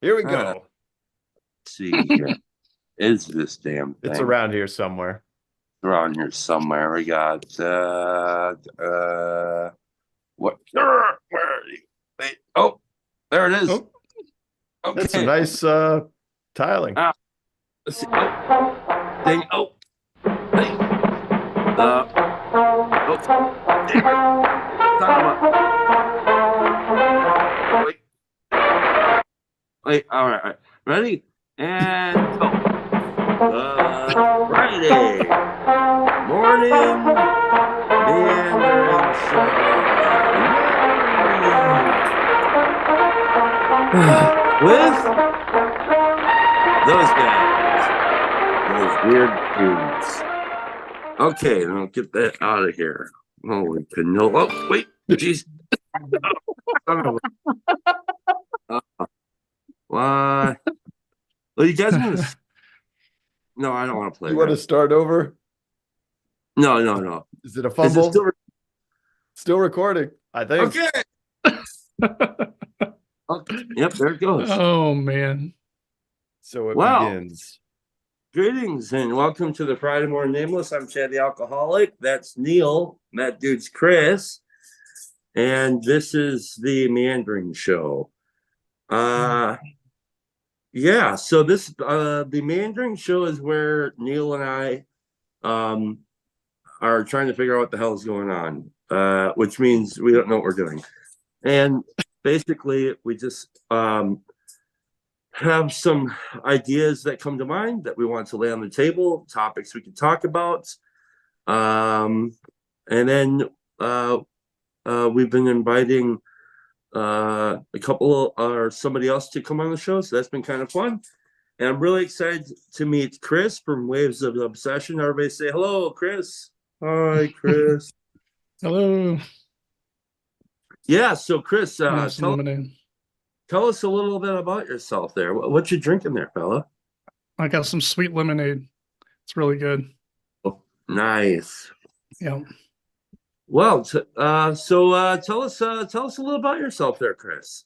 Here we Let's go. see here. Is this damn It's thing around here somewhere. around here somewhere? We got what? Where are you? Wait, oh, there it is. Oh, that's some Okay. nice tiling. Ah, let's see. Oh, dang. Oh, hey. Uh, oh, damn it. Son of a. Wait, wait. All right. Ready? And go. Friday Morning Meandering Show. Yay! With those guys, those weird dudes. Okay, I'll get that out of here. Holy canola. Oh, wait. Jeez. Uh, why? Well, you guys want to? No, I don't want to play You want to that. start over? No. Is it a Is it still? fumble? Still recording, I think. Okay. Okay. Yep, there it goes. Oh man. So it Well, begins. greetings and welcome to the Friday Morning Nameless. I'm Chad the Alcoholic. That's Neil. That dude's Chris. And this is the Meandering Show. Yeah, so this the Meandering Show is where Neil and I are trying to figure out what the hell is going on, which means we don't know what we're doing. And basically we just have some ideas that come to mind that we want to lay on the table, topics we can talk about. And then we've been inviting a couple or somebody else to come on the show, so that's been kind of fun. And I'm really excited to meet Chris from Waves of Obsession. Everybody say hello, Chris. Hi, Chris. Hello. Yeah, so Chris, Have some lemonade. tell us a little bit about yourself there. What you drinking there, fella? I got some sweet lemonade. It's really good. Oh, nice. Yeah. Well, tell us a little about yourself there, Chris.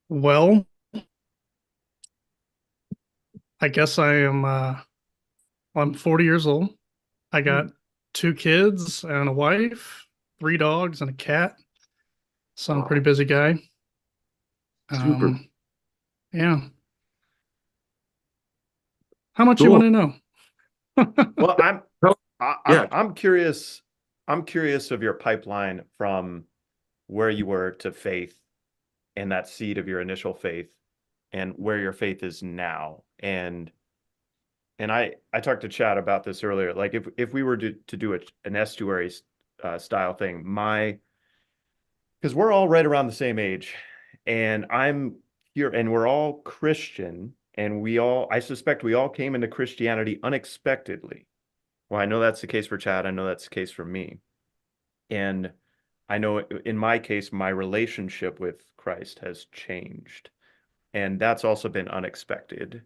Well, I guess I'm 40 years old. I got 2 kids and a wife, 3 dogs and a cat. So I'm a pretty busy guy. Super Yeah. How much you cool. want to know? Well, Yeah. I'm curious. I'm curious of your pipeline from where you were to faith and that seed of your initial faith and where your faith is now. And I talked to Chad about this earlier. Like if we were to do an estuary style thing, because we're all right around the same age, and I'm here, and we're all Christian, and I suspect we all came into Christianity unexpectedly. Well, I know that's the case for Chad. I know that's the case for me. And I know in my case, my relationship with Christ has changed. And that's also been unexpected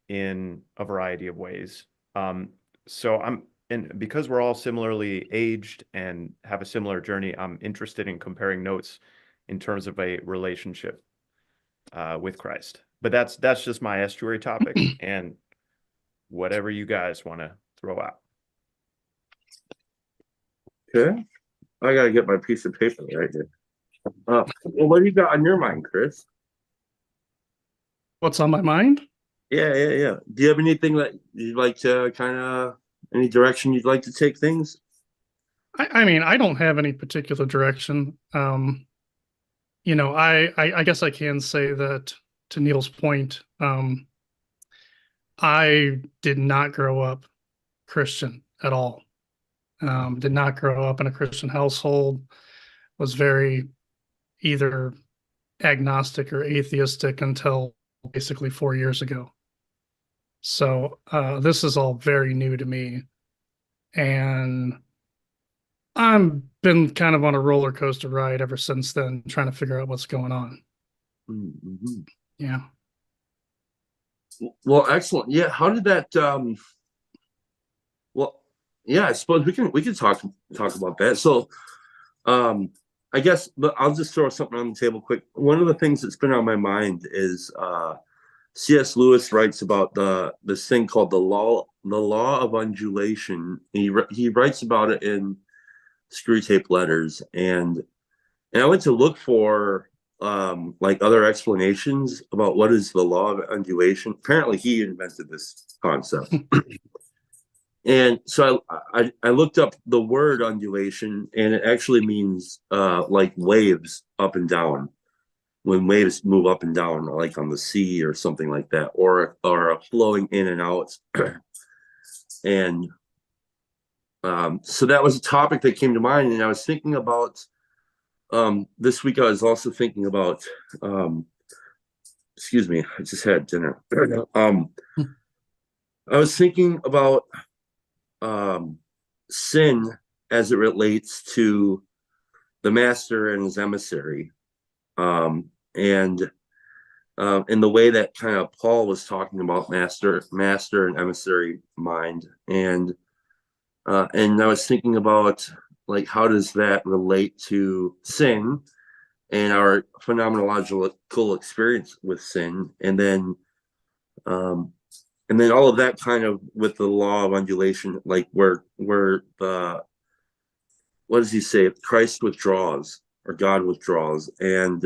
in a variety of ways. And because we're all similarly aged and have a similar journey, I'm interested in comparing notes in terms of a relationship with Christ. But that's just my estuary topic, and whatever you guys want to throw out. Okay. I gotta get my piece of paper right here. Well, what do you got on your mind, Chris? What's on my mind? Yeah. Do you have anything that you'd like to any direction you'd like to take things? I mean, I don't have any particular direction. I guess I can say that to Neil's point, I did not grow up Christian at all. Did not grow up in a Christian household, was very either agnostic or atheistic until basically 4 years ago. So this is all very new to me. And I've been kind of on a roller coaster ride ever since then, trying to figure out what's going on. Mm-hmm. Yeah. Well, excellent. Yeah, how did that well, yeah, I suppose we can talk about that. So I guess, but I'll just throw something on the table quick. One of the things that's been on my mind is C.S. Lewis writes about this thing called the law of undulation. He writes about it in Screw Tape Letters, and I went to look for like other explanations about what is the law of undulation. Apparently, he invented this concept. And so I looked up the word undulation, and it actually means like waves up and down. When waves move up and down, like on the sea or something like that, or flowing in and out. And so that was a topic that came to mind, and I was thinking about this week. I was also thinking about excuse me, I just had dinner. I was thinking about sin as it relates to the master and his emissary, and in the way that kind of Paul was talking about master and emissary mind, and I was thinking about like how does that relate to sin and our phenomenological experience with sin, and then all of that kind of with the law of undulation, like where the what does he say? Christ withdraws or God withdraws, and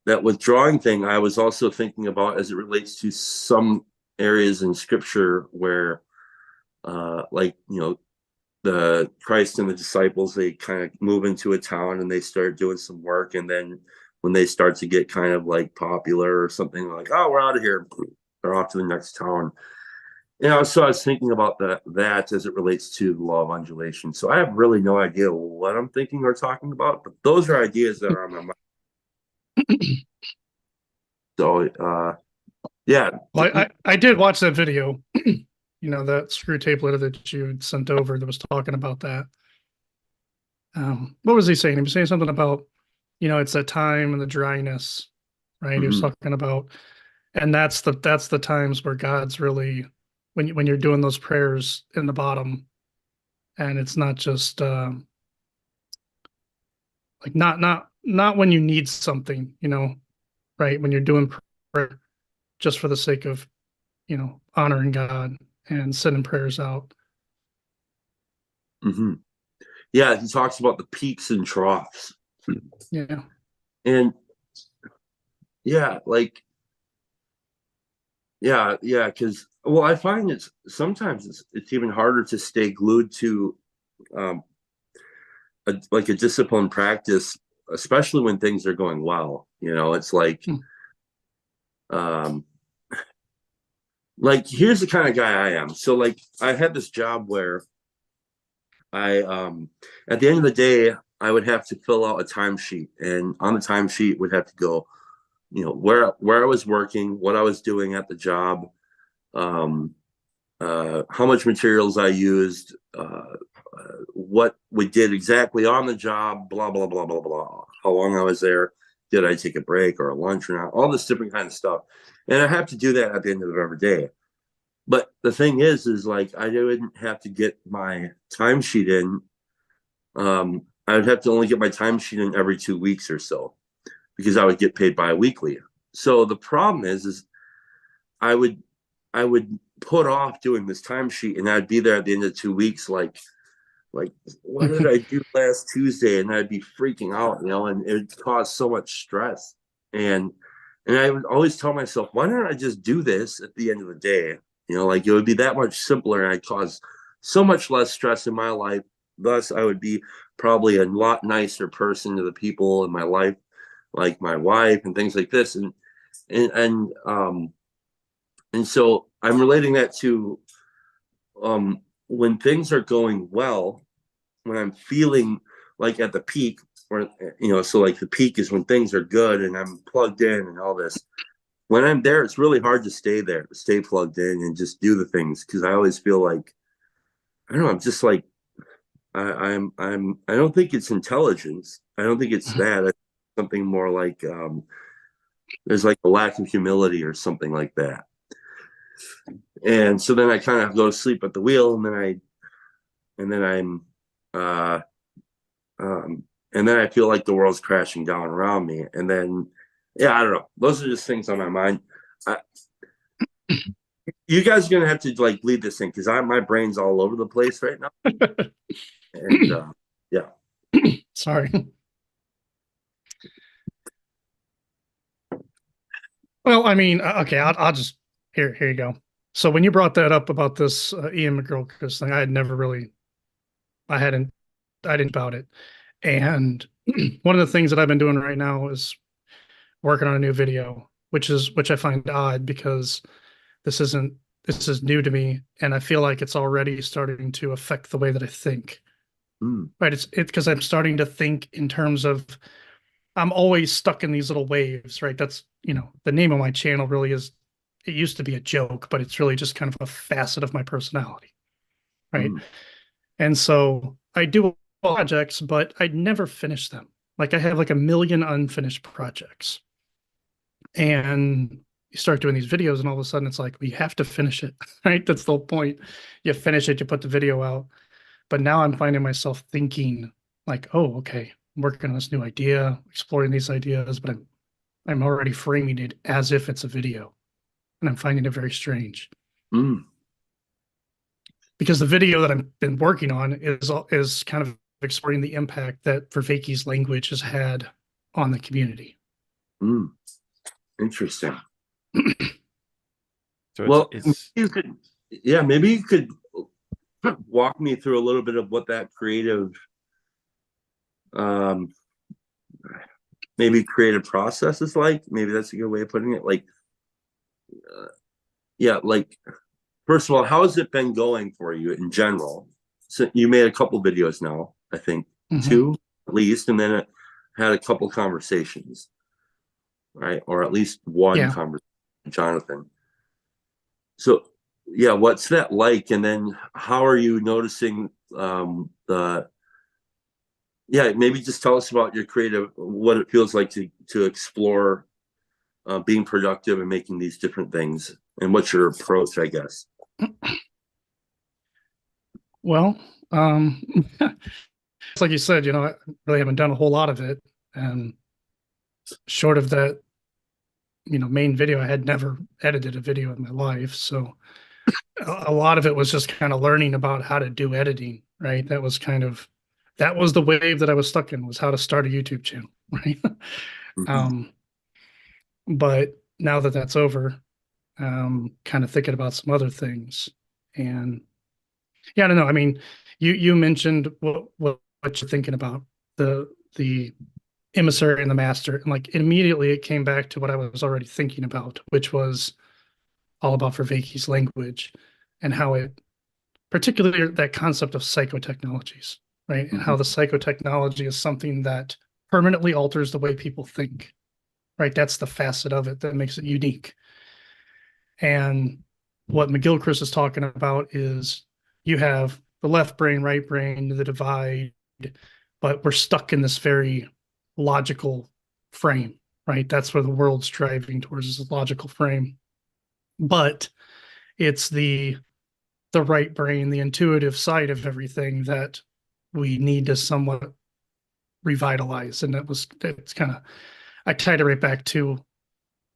that withdrawing thing. I was also thinking about as it relates to some areas in Scripture where, like the Christ and the disciples, they kind of move into a town and they start doing some work, and then when they start to get kind of like popular or something, like, oh, we're out of here, they're off to the next town. So I was thinking about that as it relates to the law of undulation. So I have really no idea what I'm thinking or talking about, but those are ideas that are on my mind. So yeah. Well, I did watch that video, that Screw Tape Letter that you had sent over that was talking about that. What was he saying? He was saying something about, it's that time and the dryness, right? Mm-hmm. He was talking about, and that's the times where God's really, when you're doing those prayers in the bottom, and it's not just like not when you need something, right? When you're doing prayer just for the sake of, honoring God and sending prayers out. Mm-hmm. Yeah, he talks about the peaks and troughs. Yeah. And yeah, like, yeah, because I find it's sometimes it's even harder to stay glued to a disciplined practice, especially when things are going well. It's like like here's the kind of guy I am. So like I had this job where I at the end of the day I would have to fill out a timesheet, and on the timesheet would have to go, where I was working, what I was doing at the job, how much materials I used, what we did exactly on the job, blah blah blah blah blah, how long I was there, did I take a break or a lunch or not, all this different kind of stuff. And I have to do that at the end of every day. But the thing is like I didn't have to get my timesheet in. I would have to only get my timesheet in every 2 weeks or so, because I would get paid bi-weekly. So the problem is I would put off doing this timesheet, and I'd be there at the end of 2 weeks, like what did I do last Tuesday? And I'd be freaking out, and it would cause so much stress. And I would always tell myself, why don't I just do this at the end of the day? Like it would be that much simpler, and I'd cause so much less stress in my life. Thus, I would be probably a lot nicer person to the people in my life, like my wife and things like this. And so I'm relating that to when things are going well, when I'm feeling like at the peak, or so like the peak is when things are good and I'm plugged in and all this. When I'm there, it's really hard to stay plugged in and just do the things, because I always feel like, I don't know, I'm just like, I don't think it's intelligence. I don't think it's that. It's something more like there's like a lack of humility or something like that. And so then I kind of go to sleep at the wheel, and then I'm and then I feel like the world's crashing down around me. And then, yeah, I don't know. Those are just things on my mind. I, you guys are gonna have to like lead this thing because my brain's all over the place right now. And yeah. Sorry. Well, I mean, okay, I'll just here you go. So when you brought that up about this Ian McGilchrist thing, I didn't about it. And one of the things that I've been doing right now is working on a new video, which I find odd because this is new to me, and I feel like it's already starting to affect the way that I think. Right? It's because I'm starting to think in terms of I'm always stuck in these little waves, right? That's, the name of my channel really is, it used to be a joke, but it's really just kind of a facet of my personality, right? And so I do projects, but I never finish them. Like I have like a million unfinished projects. And you start doing these videos, and all of a sudden it's like, we have to finish it, right? That's the whole point. You finish it, you put the video out. But now I'm finding myself thinking like, oh, okay, I'm working on this new idea, exploring these ideas, but I'm already framing it as if it's a video. And I'm finding it very strange. Because the video that I've been working on is kind of exploring the impact that Vervaeke's language has had on the community. Interesting. So well, maybe you could walk me through a little bit of what that creative maybe creative process is like. Maybe that's a good way of putting it. Like like first of all, how has it been going for you in general? So you made a couple videos now, I think, two at least, and then it had a couple conversations, right? Or at least one conversation with Jonathan. So yeah, what's that like? And then how are you noticing maybe just tell us about your creative, what it feels like to explore being productive and making these different things, and what's your approach, I guess. Well, it's like you said, I really haven't done a whole lot of it, and short of that, main video, I had never edited a video in my life. So a lot of it was just kind of learning about how to do editing, right? That was the wave that I was stuck in, was how to start a YouTube channel, right? But now that that's over, kind of thinking about some other things. And yeah, I don't know. I mean, you mentioned what you're thinking about, the emissary and the master, and like immediately it came back to what I was already thinking about, which was all about Vervaeke's language and how it, particularly that concept of psychotechnologies, right? And how the psychotechnology is something that permanently alters the way people think, right? That's the facet of it that makes it unique. And what McGilchrist is talking about is you have the left brain, right brain, the divide, but we're stuck in this very logical frame, right? That's where the world's driving towards, is a logical frame. But it's the right brain, the intuitive side of everything that we need to somewhat revitalize. And it's kind of, I tied it right back to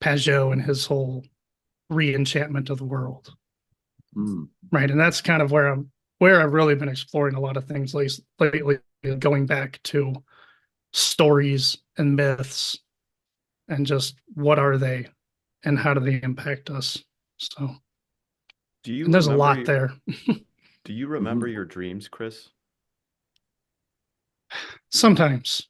Pajot and his whole re-enchantment of the world. Right. And that's kind of where I've really been exploring a lot of things lately, going back to stories and myths and just what are they and how do they impact us. So there's a lot there. Do you remember your dreams, Chris? Sometimes.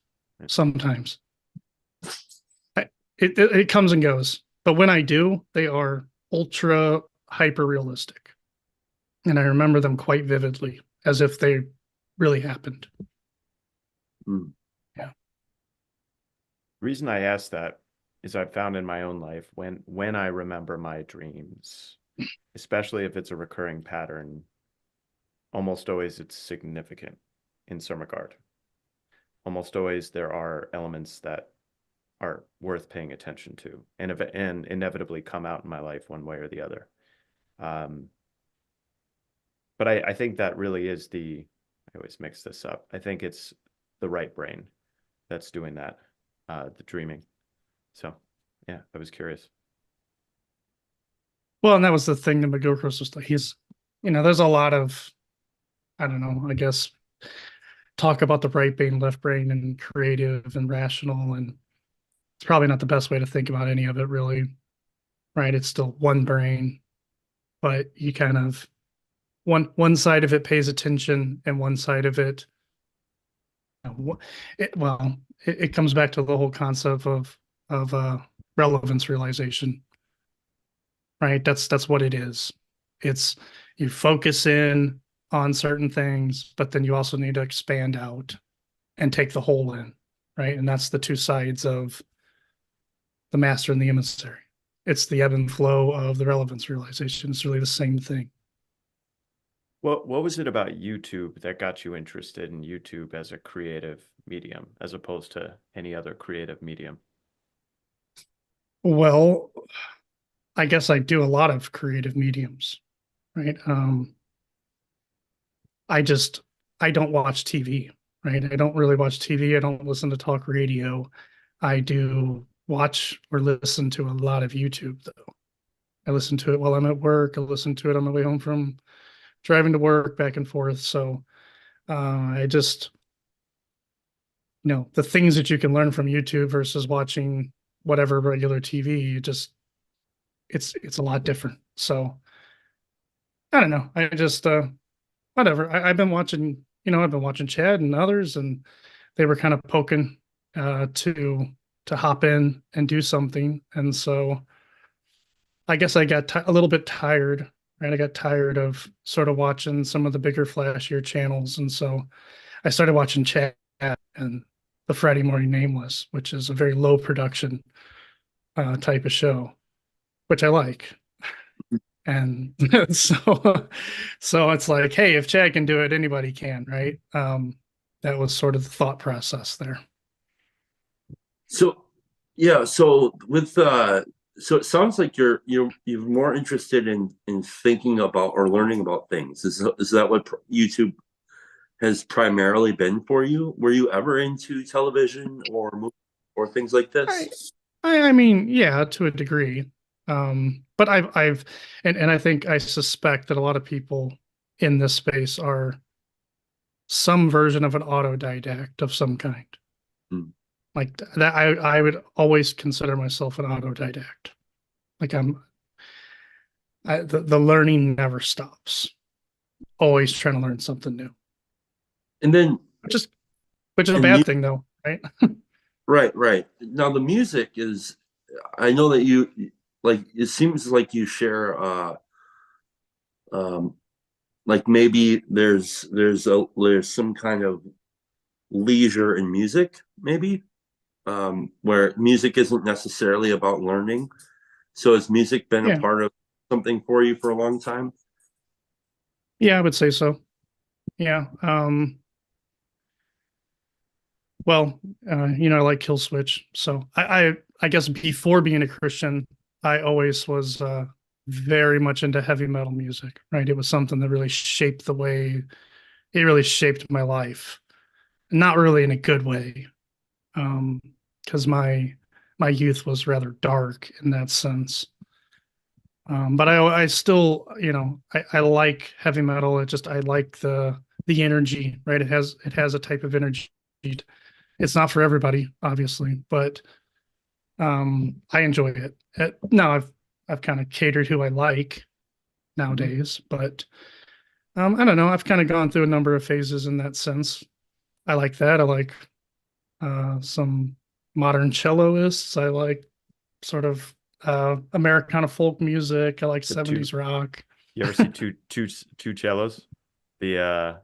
It comes and goes, but when I do, they are ultra hyper realistic, and I remember them quite vividly, as if they really happened. Yeah. The reason I ask that is I've found in my own life, when I remember my dreams, especially if it's a recurring pattern, almost always it's significant in some regard. Almost always there are elements that are worth paying attention to, and inevitably come out in my life one way or the other. But I think that really is I always mix this up. I think it's the right brain. that's doing that, the dreaming. So yeah, I was curious. Well, and that was the thing that McGilchrist was like. He's, there's a lot of, I don't know, I guess, talk about the right brain, left brain, and creative and rational. And it's probably not the best way to think about any of it, really. Right? It's still one brain, but you kind of one side of it pays attention, and one side of it, it comes back to the whole concept of relevance realization. Right? That's what it is. It's you focus in on certain things, but then you also need to expand out and take the whole in, right? And that's the two sides of the master and the emissary. It's the ebb and flow of the relevance realization. It's really the same thing. What was it about YouTube that got you interested in YouTube as a creative medium as opposed to any other creative medium? Well, I guess I do a lot of creative mediums, right? I just I don't watch TV, right? I don't really watch TV. I don't listen to talk radio. I do watch or listen to a lot of YouTube though. I listen to it while I'm at work. I listen to it on my way home from driving to work, back and forth. So I just, the things that you can learn from YouTube versus watching whatever regular TV, it's a lot different. So I don't know. I just whatever. I've been watching, I've been watching Chad and others, and they were kind of poking to hop in and do something. And so I guess I got a little bit tired, right? I got tired of sort of watching some of the bigger, flashier channels. And so I started watching Chad and the Friday Morning Nameless, which is a very low production type of show, which I like. And so it's like, hey, if Chad can do it, anybody can, right? That was sort of the thought process there. So yeah, so it sounds like you're more interested in thinking about or learning about things. Is that what YouTube has primarily been for you? Were you ever into television or things like I, this? I mean, yeah, to a degree. But and I think I suspect that a lot of people in this space are some version of an autodidact of some kind. Hmm. Like that, I would always consider myself an autodidact. Like the learning never stops. Always trying to learn something new, And then which is which is a and bad thing though, right? right. Now the music is, I know that you like, it seems like you share um like maybe there's some kind of leisure in music, maybe, where music isn't necessarily about learning. So has music been a Yeah, part of something for you for a long time? yeah, I would say so. Yeah. Well, I like Kill Switch. So I guess before being a Christian, I always was very much into heavy metal music, right? It was something that really shaped the way it really shaped my life. Not really in a good way. Because my youth was rather dark in that sense. But I still, I like heavy metal. I like the energy, right? It has a type of energy. It's not for everybody, obviously, but I enjoy it. Now I've kind of catered who I like nowadays, but I don't know. I've kind of gone through a number of phases in that sense. I like that. I like some modern celloists. I like sort of Americana folk music. I like The two, 70s rock. you ever see two cellos? The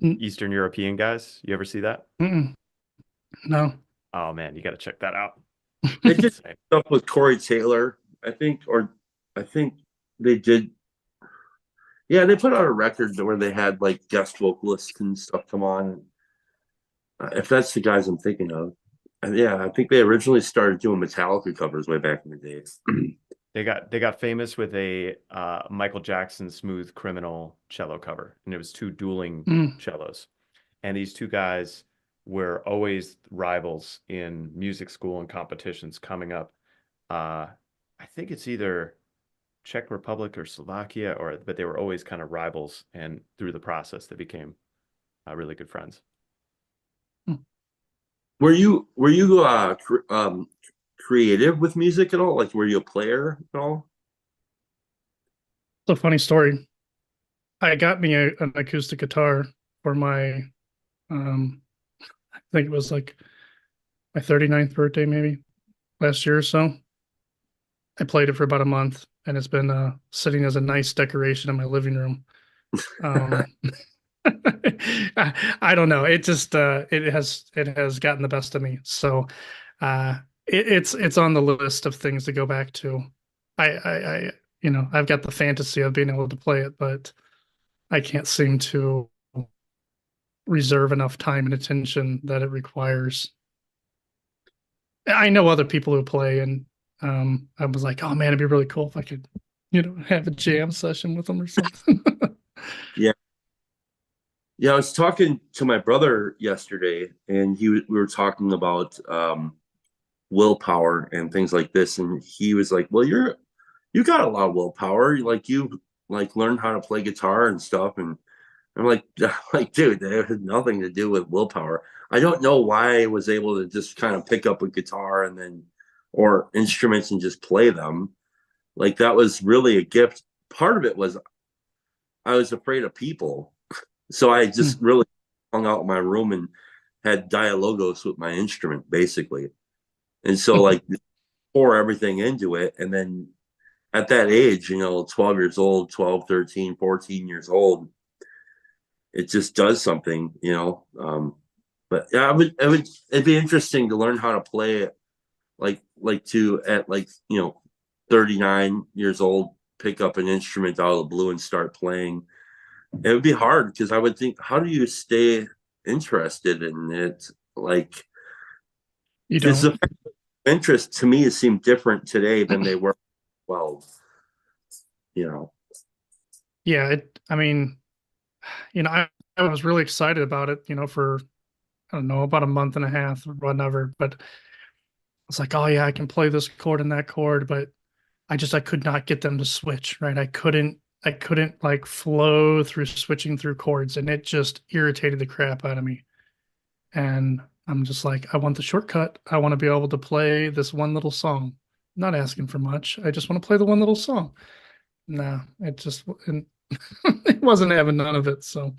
Mm, Eastern European guys. You ever see that? mm-mm, no. Oh man, you got to check that out. They It's did insane. stuff with Corey Taylor, I think, or I think they did. Yeah, they put out a record where they had like guest vocalists and stuff come on. If that's the guys I'm thinking of, yeah, I think they originally started doing Metallica covers way back in the days. They got famous with a Michael Jackson Smooth Criminal cello cover, and it was two dueling Mm, cellos. And these two guys were always rivals in music school and competitions coming up. I think it's either Czech Republic or Slovakia, but they were always kind of rivals, and through the process, they became really good friends. Were you creative with music at all? Like, were you a player at all? It's a funny story. I got me an acoustic guitar for my, I think it was like my 39th birthday, maybe last year or so. I played it for about a month, and it's been sitting as a nice decoration in my living room. I don't know. It just it has gotten the best of me. So it's on the list of things to go back to. I I've got the fantasy of being able to play it, but I can't seem to reserve enough time and attention that it requires. I know other people who play, and I was like, oh man, it'd be really cool if I could, have a jam session with them or something. Yeah. Yeah, I was talking to my brother yesterday, and we were talking about willpower and things like this, and he was like, "Well, you got a lot of willpower. Like you like learned how to play guitar and stuff." And I'm like, like, dude, that has nothing to do with willpower. I don't know why I was able to just kind of pick up a guitar and then or instruments and just play them. Like that was really a gift. Part of it was I was afraid of people. So I just really hung out in my room and had dialogos with my instrument, basically. And so, like, pour everything into it. And then at that age, 12 years old, 12, 13, 14 years old, it just does something. But yeah, it'd be interesting to learn how to play it, like to at 39 years old, pick up an instrument out of the blue and start playing. It would be hard because I would think, how do you stay interested in it? Like, You because don't. the interest to me seem different today than they were 12. Yeah, I mean, I was really excited about it, for I don't know, about a month and a half or whatever. But it's like, oh yeah, I can play this chord and that chord, but I could not get them to switch, right? I couldn't like flow through switching through chords, and it just irritated the crap out of me. And I'm just like, I want the shortcut. I want to be able to play this one little song. I'm not asking for much. I just want to play the one little song. Nah, it wasn't having none of it. So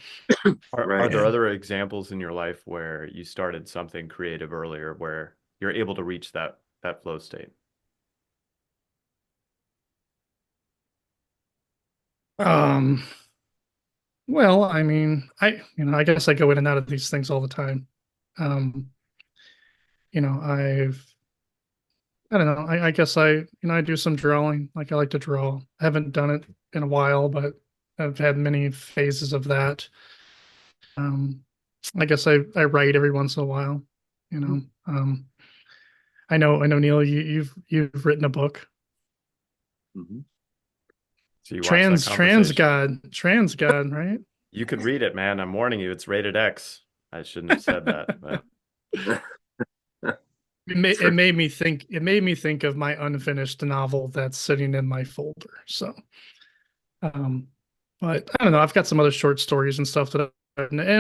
Are there yeah. other examples in your life where you started something creative earlier where you're able to reach that flow state? Um, well, I mean, I guess I go in and out of these things all the time. Um, you know, I've, I don't know, I guess I do some drawing. Like I like to draw. I haven't done it in a while, but I've had many phases of that. Um, I guess I write every once in a while, you know. I know, Neil, you've written a book. Mm-hmm. So you watch that conversation. Trans God, right? You could read it, man. I'm warning you, it's rated X. I shouldn't have said that, but It made me think. It made me think of my unfinished novel that's sitting in my folder. So, um, but I don't know. I've got some other short stories and stuff and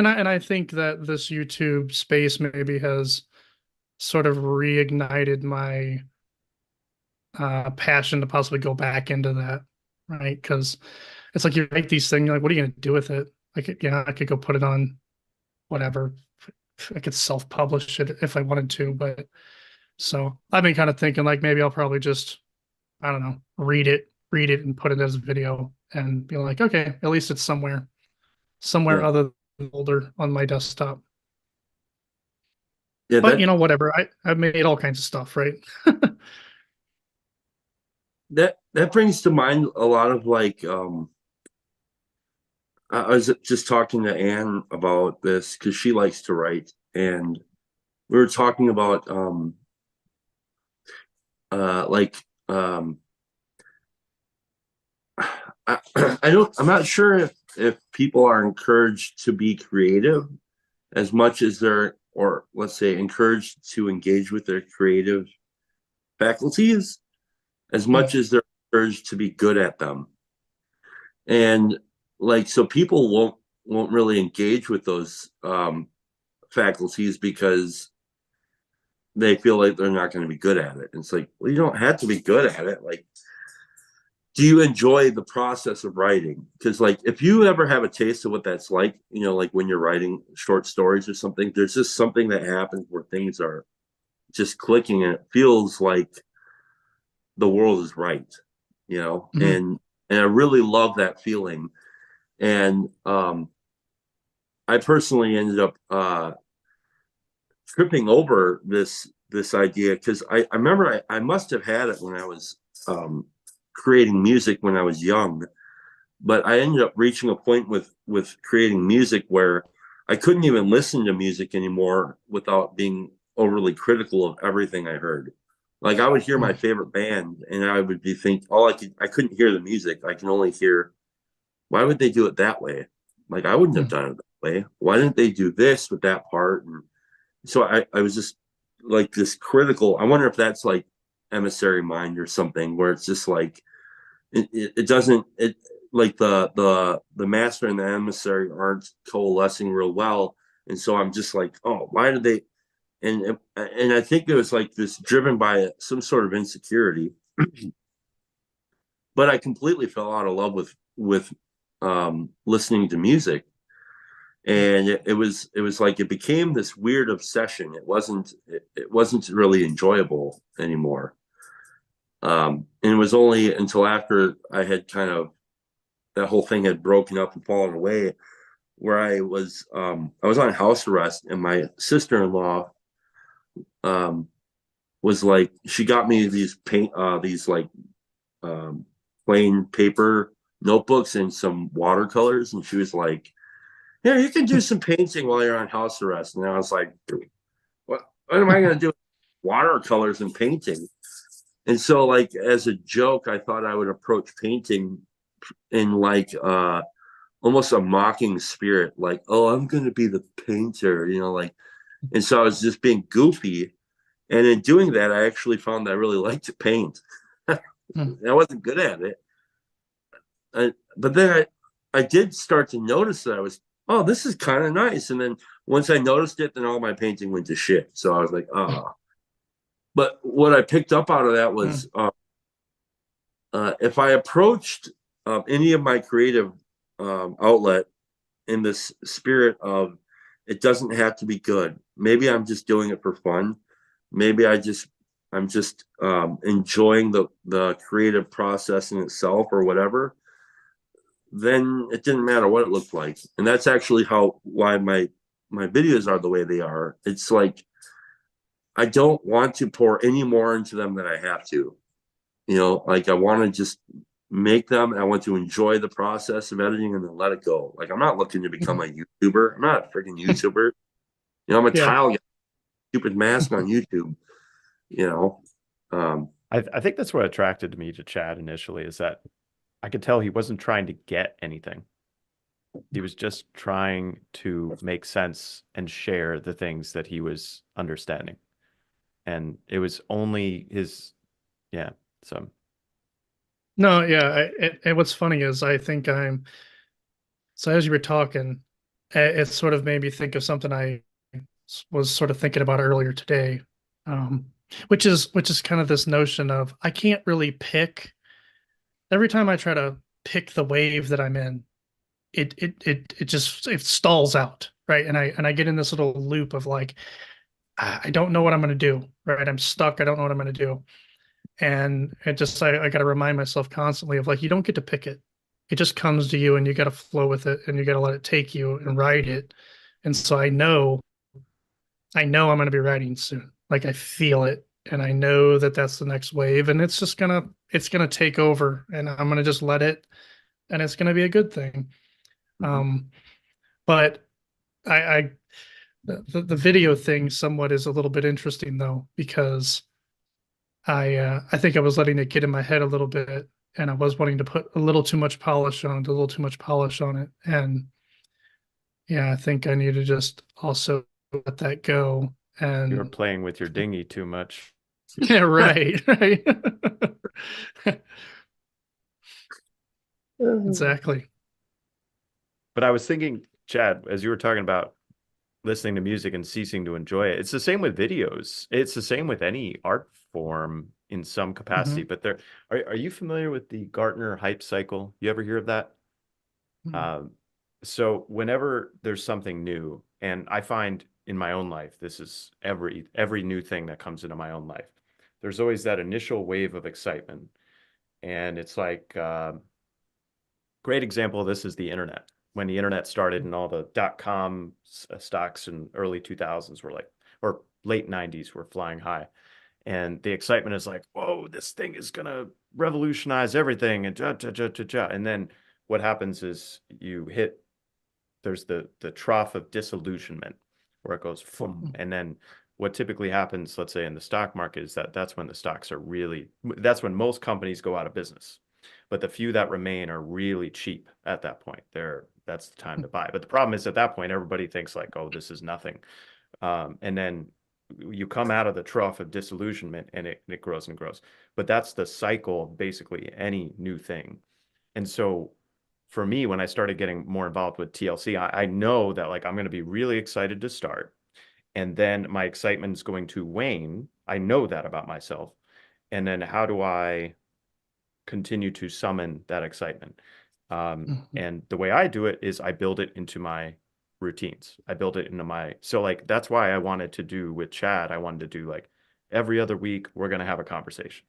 I think that this YouTube space maybe has sort of reignited my passion to possibly go back into that, right? Because it's like you write these things, you're like, what are you going to do with it? I could go put it on whatever. I could self-publish it if I wanted to, but so I've been kind of thinking like maybe I'll probably just, I don't know, read it and put it as a video and be like, okay, at least it's somewhere Yeah. other than the folder on my desktop. Yeah, But whatever. I've made all kinds of stuff, right? that brings to mind a lot of I was just talking to Anne about this because she likes to write, and we were talking about like I'm not sure if people are encouraged to be creative as much as they're or let's say encouraged to engage with their creative faculties as much as they're encouraged to be good at them. And like, so people won't really engage with those faculties because they feel like they're not going to be good at it. And it's like, well, you don't have to be good at it. Like, do you enjoy the process of writing? Because like, if you ever have a taste of what that's like, you know, like when you're writing short stories or something, there's just something that happens where things are just clicking and it feels like the world is right, you know. And I really love that feeling. And I personally ended up tripping over this idea because I remember I must have had it when I was creating music when I was young, but I ended up reaching a point with creating music where I couldn't even listen to music anymore without being overly critical of everything I heard. Like I would hear my favorite band and I would be thinking, I couldn't hear the music. I can only hear, why would they do it that way? Like I wouldn't have done it that way. Why didn't they do this with that part? And so I was just like this critical. I wonder if that's like emissary mind or something where it's just like, it doesn't, it like the master and the emissary aren't coalescing real well. And so I'm just like, oh, why did they, and I think it was like this driven by some sort of insecurity, but I completely fell out of love with listening to music, and it was like it became this weird obsession. It wasn't really enjoyable anymore, and it was only until after I had kind of, that whole thing had broken up and fallen away, where I was on house arrest, and my sister-in-law was like, she got me these plain paper notebooks and some watercolors, and she was like, "Yeah, you can do some painting while you're on house arrest." And I was like, "What am I going to do with watercolors and painting?" And so, like as a joke, I thought I would approach painting in like almost a mocking spirit, like, "Oh, I'm going to be the painter," you know, like. And so I was just being goofy. And in doing that, I actually found I really liked to paint. I wasn't good at it. But then I did start to notice that I was, oh, this is kind of nice. And then once I noticed it, then all my painting went to shit. So I was like, oh. But what I picked up out of that was if I approached any of my creative outlet in this spirit of, it doesn't have to be good. Maybe I'm just doing it for fun. Maybe I'm just enjoying the creative process in itself or whatever. Then it didn't matter what it looked like. And that's actually why my videos are the way they are. It's like, I don't want to pour any more into them than I have to. You know, like I want to just make them, and I want to enjoy the process of editing and then let it go. Like I'm not looking to become a YouTuber. I'm not a freaking YouTuber. You know, I'm a tile guy, stupid mask on YouTube. You know, I think that's what attracted me to Chad initially, is that I could tell he wasn't trying to get anything. He was just trying to make sense and share the things that he was understanding. And it was only his, so. No, yeah. And what's funny is I think so as you were talking, it sort of made me think of something I was sort of thinking about earlier today, which is kind of this notion of, I can't really pick. Every time I try to pick the wave that I'm in, it stalls out, right? And I get in this little loop of like, I don't know what I'm going to do, right? I'm stuck. I don't know what I'm going to do. And I got to remind myself constantly of like, you don't get to pick it. It just comes to you and you got to flow with it and you got to let it take you and ride it. And so I know I'm going to be writing soon. Like I feel it and I know that that's the next wave and it's going to take over and I'm going to just let it, and it's going to be a good thing. But the video thing somewhat is a little bit interesting though, because I think I was letting it get in my head a little bit, and I was wanting to put a little too much polish on it, and yeah, I think I need to just also let that go. You're And playing with your dinghy too much. yeah, right, right. Exactly. But I was thinking, Chad, as you were talking about listening to music and ceasing to enjoy it, it's the same with videos. It's the same with any art form in some capacity. Mhm. But there, are you familiar with the Gartner hype cycle? You ever hear of that? Mhm. Um, so whenever there's something new, and I find in my own life, this is every new thing that comes into my own life, there's always that initial wave of excitement, and it's like great example of this is the internet. When the internet started and all the dot-com stocks in early 2000s were like, or late 90s were flying high. And the excitement is like, whoa, this thing is gonna revolutionize everything and ja, ja, ja, ja, ja. And then what happens is there's the trough of disillusionment where it goes boom. And then what typically happens, let's say in the stock market, is that's when the stocks are really, that's when most companies go out of business. But the few that remain are really cheap at that point. That's the time to buy. But the problem is at that point, everybody thinks like, oh, this is nothing. And then you come out of the trough of disillusionment and it grows and grows. But that's the cycle of basically any new thing. And so for me, when I started getting more involved with TLC, I know that like I'm going to be really excited to start. And then my excitement is going to wane. I know that about myself. And then how do I continue to summon that excitement? Mhm. And the way I do it is I build it into my routines. I build it into my, so like that's why I wanted to do with Chad, I wanted to do like every other week, we're going to have a conversation.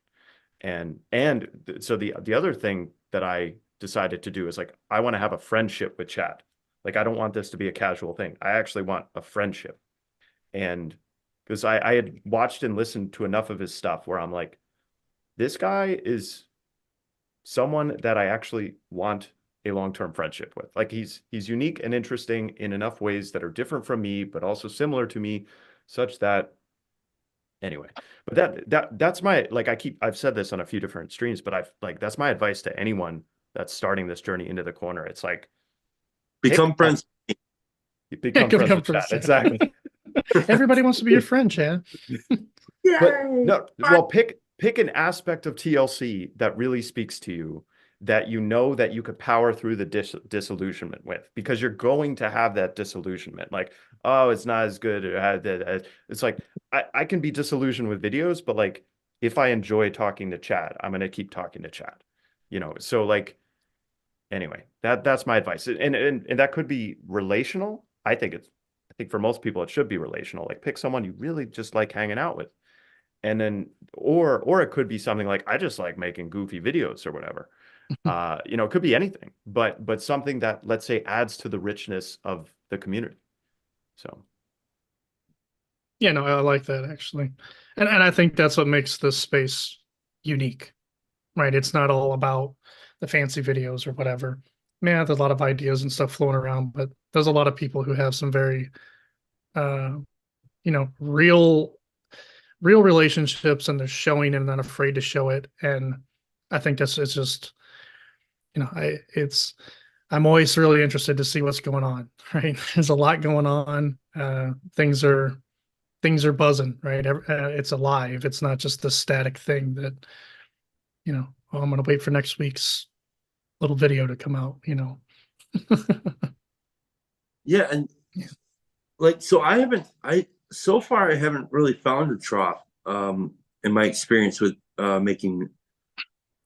So the other thing that I decided to do is like I want to have a friendship with Chad. Like I don't want this to be a casual thing. I actually want a friendship. And because I had watched and listened to enough of his stuff where I'm like, this guy is someone that I actually want a long-term friendship with. Like he's unique and interesting in enough ways that are different from me, but also similar to me, such that anyway. But that's my like I've said this on a few different streams, but I've like that's my advice to anyone that's starting this journey into the corner. It's like pick Become a friends. become Come friends come with from Chad. Exactly. everybody wants to be your friend, Chad. But Yay! no, well, pick an aspect of TLC that really speaks to you, that you know that you could power through the disillusionment with, because you're going to have that disillusionment. Like, oh, it's not as good. It's like I can be disillusioned with videos, but like if I enjoy talking to Chad, I'm gonna keep talking to Chad. So like anyway, that's my advice. And that could be relational. I think for most people it should be relational. Like pick someone you really just like hanging out with, and then or it could be something like I just like making goofy videos or whatever. It could be anything, but something that, let's say, adds to the richness of the community. So Yeah, no, I like that actually. And I think that's what makes this space unique, right? It's not all about the fancy videos or whatever. Man, there's a lot of ideas and stuff flowing around, but there's a lot of people who have some very uh, real relationships, and they're showing and not afraid to show it. And I think it's just, I'm always really interested to see what's going on, right? There's a lot going on. Things are buzzing, right? It's alive. It's not just the static thing that, oh, I'm going to wait for next week's little video to come out. Yeah, and like so so far I haven't really found a trough in my experience with making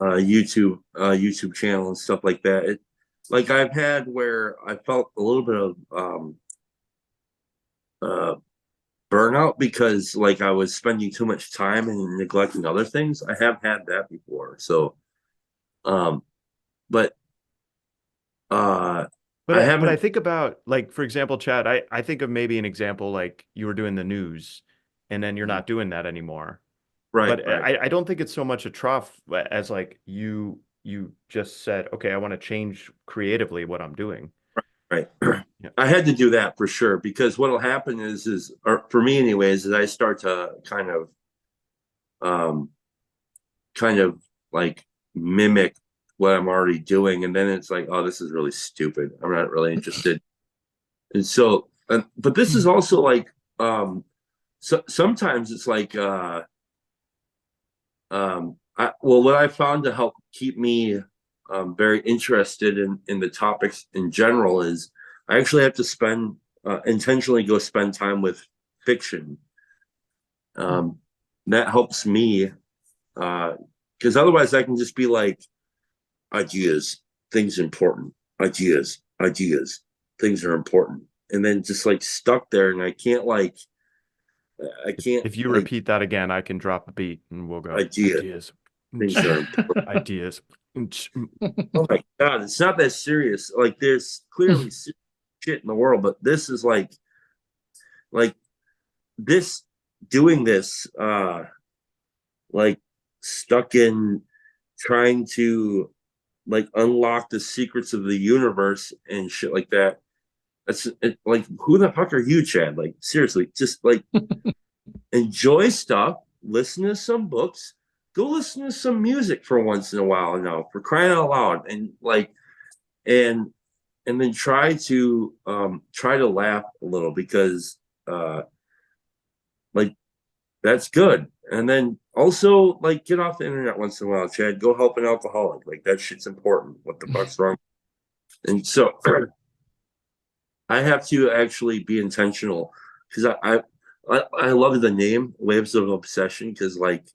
YouTube channel and stuff like that. Like I've had where I felt a little bit of uh burnout because like I was spending too much time and neglecting other things. I have had that before. So um but uh but I I haven't think about, like, for example, Chad, I think of maybe an example like you were doing the news and then you're not doing that anymore. right, But right, I don't think it's so much a trough as like you just said, okay, I want to change creatively what I'm doing. right. Yeah. I had to do that for sure because what'll happen is or for me anyways, is I start to um kind of like mimic what I'm already doing, and then it's like, oh, this is really stupid. I'm not really interested. And so, but this is also like so sometimes it's like what I found to help keep me very interested in the topics in general is I actually have to spend intentionally go spend time with fiction. That helps me because otherwise I can just be like ideas, things important, ideas, things are important, and then just like stuck there, and I can't If you like repeat that again, I can drop a beat and we'll go ideas, ideas, things are important. ideas. Oh my God, it's not that serious. Like there's clearly shit in the world, but this is like this doing this like stuck in trying to like unlock the secrets of the universe and shit like that. Like who the fuck are you, Chad? Like seriously, just like enjoy stuff, listen to some books, go listen to some music for once in a while now, for crying out loud, and like and and then try to laugh a little because like that's good. And then also like get off the internet once in a while, Chad. Go help an alcoholic. Like that shit's important. What the fuck's wrong? And so I have to actually be intentional because I love the name Waves of Obsession because like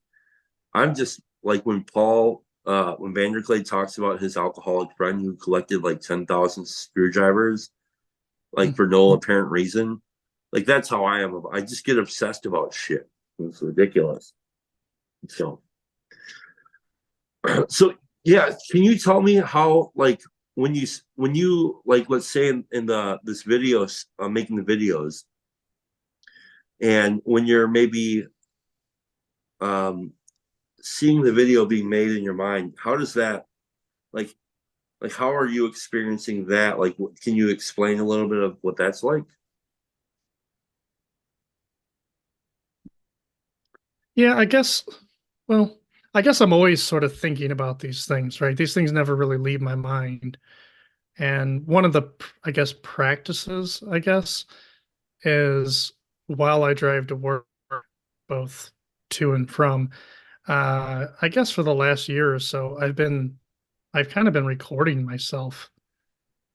I'm just like when Vanderclay talks about his alcoholic friend who collected like 10,000 screwdrivers like for no apparent reason. Like that's how I am. I just get obsessed about shit. It's ridiculous. So so yeah, can you tell me how like when you like let's say in the this videos making the videos and when you're maybe um seeing the video being made in your mind, how does that like how are you experiencing that? Like can you explain a little bit of what that's like? Yeah, well, I guess I'm always sort of thinking about these things, right? These things never really leave my mind. And one of the, I guess, practices, I guess, is while I drive to work, both to and from, I guess for the last year or so, I've kind of been recording myself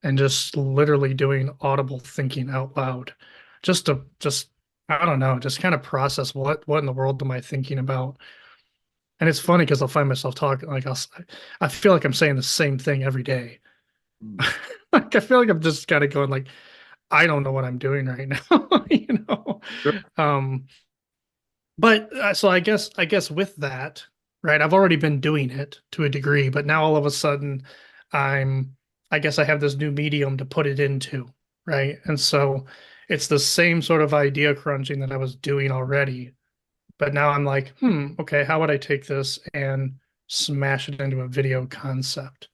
and just literally doing audible thinking out loud, just I don't know, just kind of process what in the world am I thinking about. And it's funny because I'll find myself talking like I feel like I'm saying the same thing every day. Like I feel like I'm just kind of going like I don't know what I'm doing right now, you know. Sure. But so I guess with that, right? I've already been doing it to a degree, but now all of a sudden I'm I guess I have this new medium to put it into, right? And so it's the same sort of idea crunching that I was doing already, but now I'm like, okay, how would I take this and smash it into a video concept?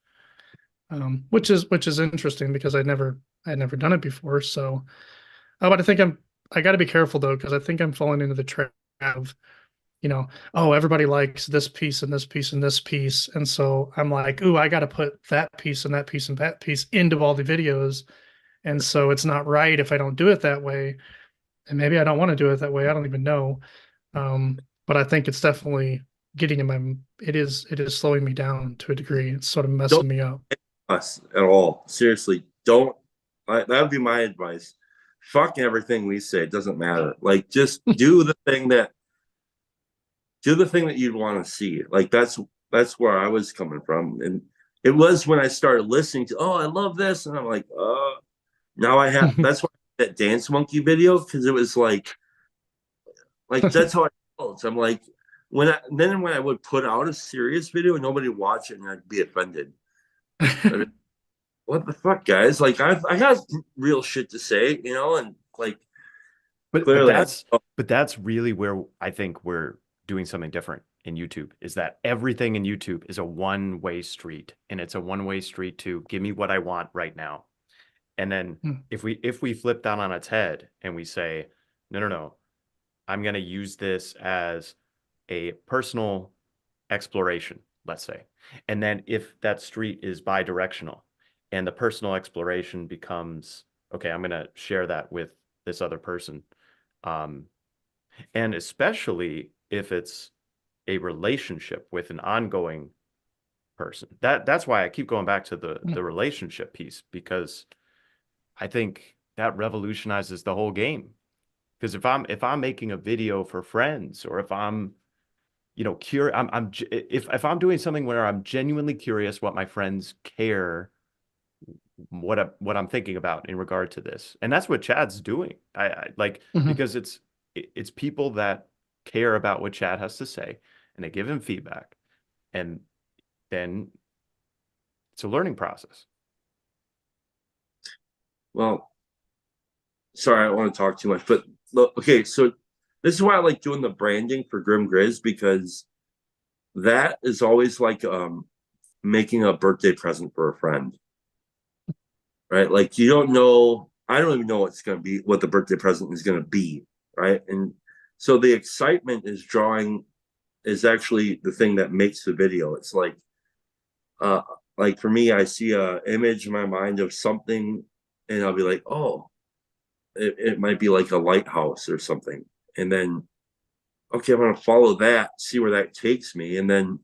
Which is interesting because I'd never done it before. So, but I got to be careful though because I think I'm falling into the trap of oh, everybody likes this piece and this piece and this piece, and so I'm like, ooh, I got to put that piece and that piece and that piece into all the videos, and so it's not right if I don't do it that way, and maybe I don't want to do it that way. I don't even know. But I think it's definitely getting in my it is slowing me down to a degree. It's sort of Don't messing me up. us at all. Seriously, don't. That would be my advice. Fuck everything we say. It doesn't matter. Like, just do the thing that you'd want to see. Like, that's where I was coming from, and it was when I started listening to. Oh, I love this, and I'm like, now I have. That's why that Dance Monkey video because it was like that's how I felt. I'm like when I would put out a serious video and nobody would watch it and I'd be offended. What the fuck, guys? Like I got real shit to say, and like But clearly, that's really where I think we're doing something different in YouTube, is that everything in YouTube is a one-way street, and it's a one-way street to give me what I want right now. And then if we flip that on its head and we say, no, no, no, I'm going to use this as a personal exploration, let's say. And then if that street is bi-directional and the personal exploration becomes, okay, I'm going to share that with this other person. Um, and especially if it's a relationship with an ongoing person. That's why I keep going back to the relationship piece, because I think that revolutionizes the whole game. Because if I'm making a video for friends, or if I'm, curious, if I'm doing something where I'm genuinely curious what my friends care, what I'm thinking about in regard to this, and that's what Chad's doing. I like, Mhm. because it's people that care about what Chad has to say, and they give him feedback, and then it's a learning process. Well, sorry, I don't want to talk too much, but look, okay, so this is why I like doing the branding for Grim Grizz, because that is always like making a birthday present for a friend, right? Like you don't know, I don't even know what's going to be, what the birthday present is going to be, right? And so the excitement is actually the thing that makes the video. It's uh like for me, I see a image in my mind of something, and I'll be like, oh, it might be like a lighthouse or something, and then okay, I'm going to follow that, see where that takes me, and then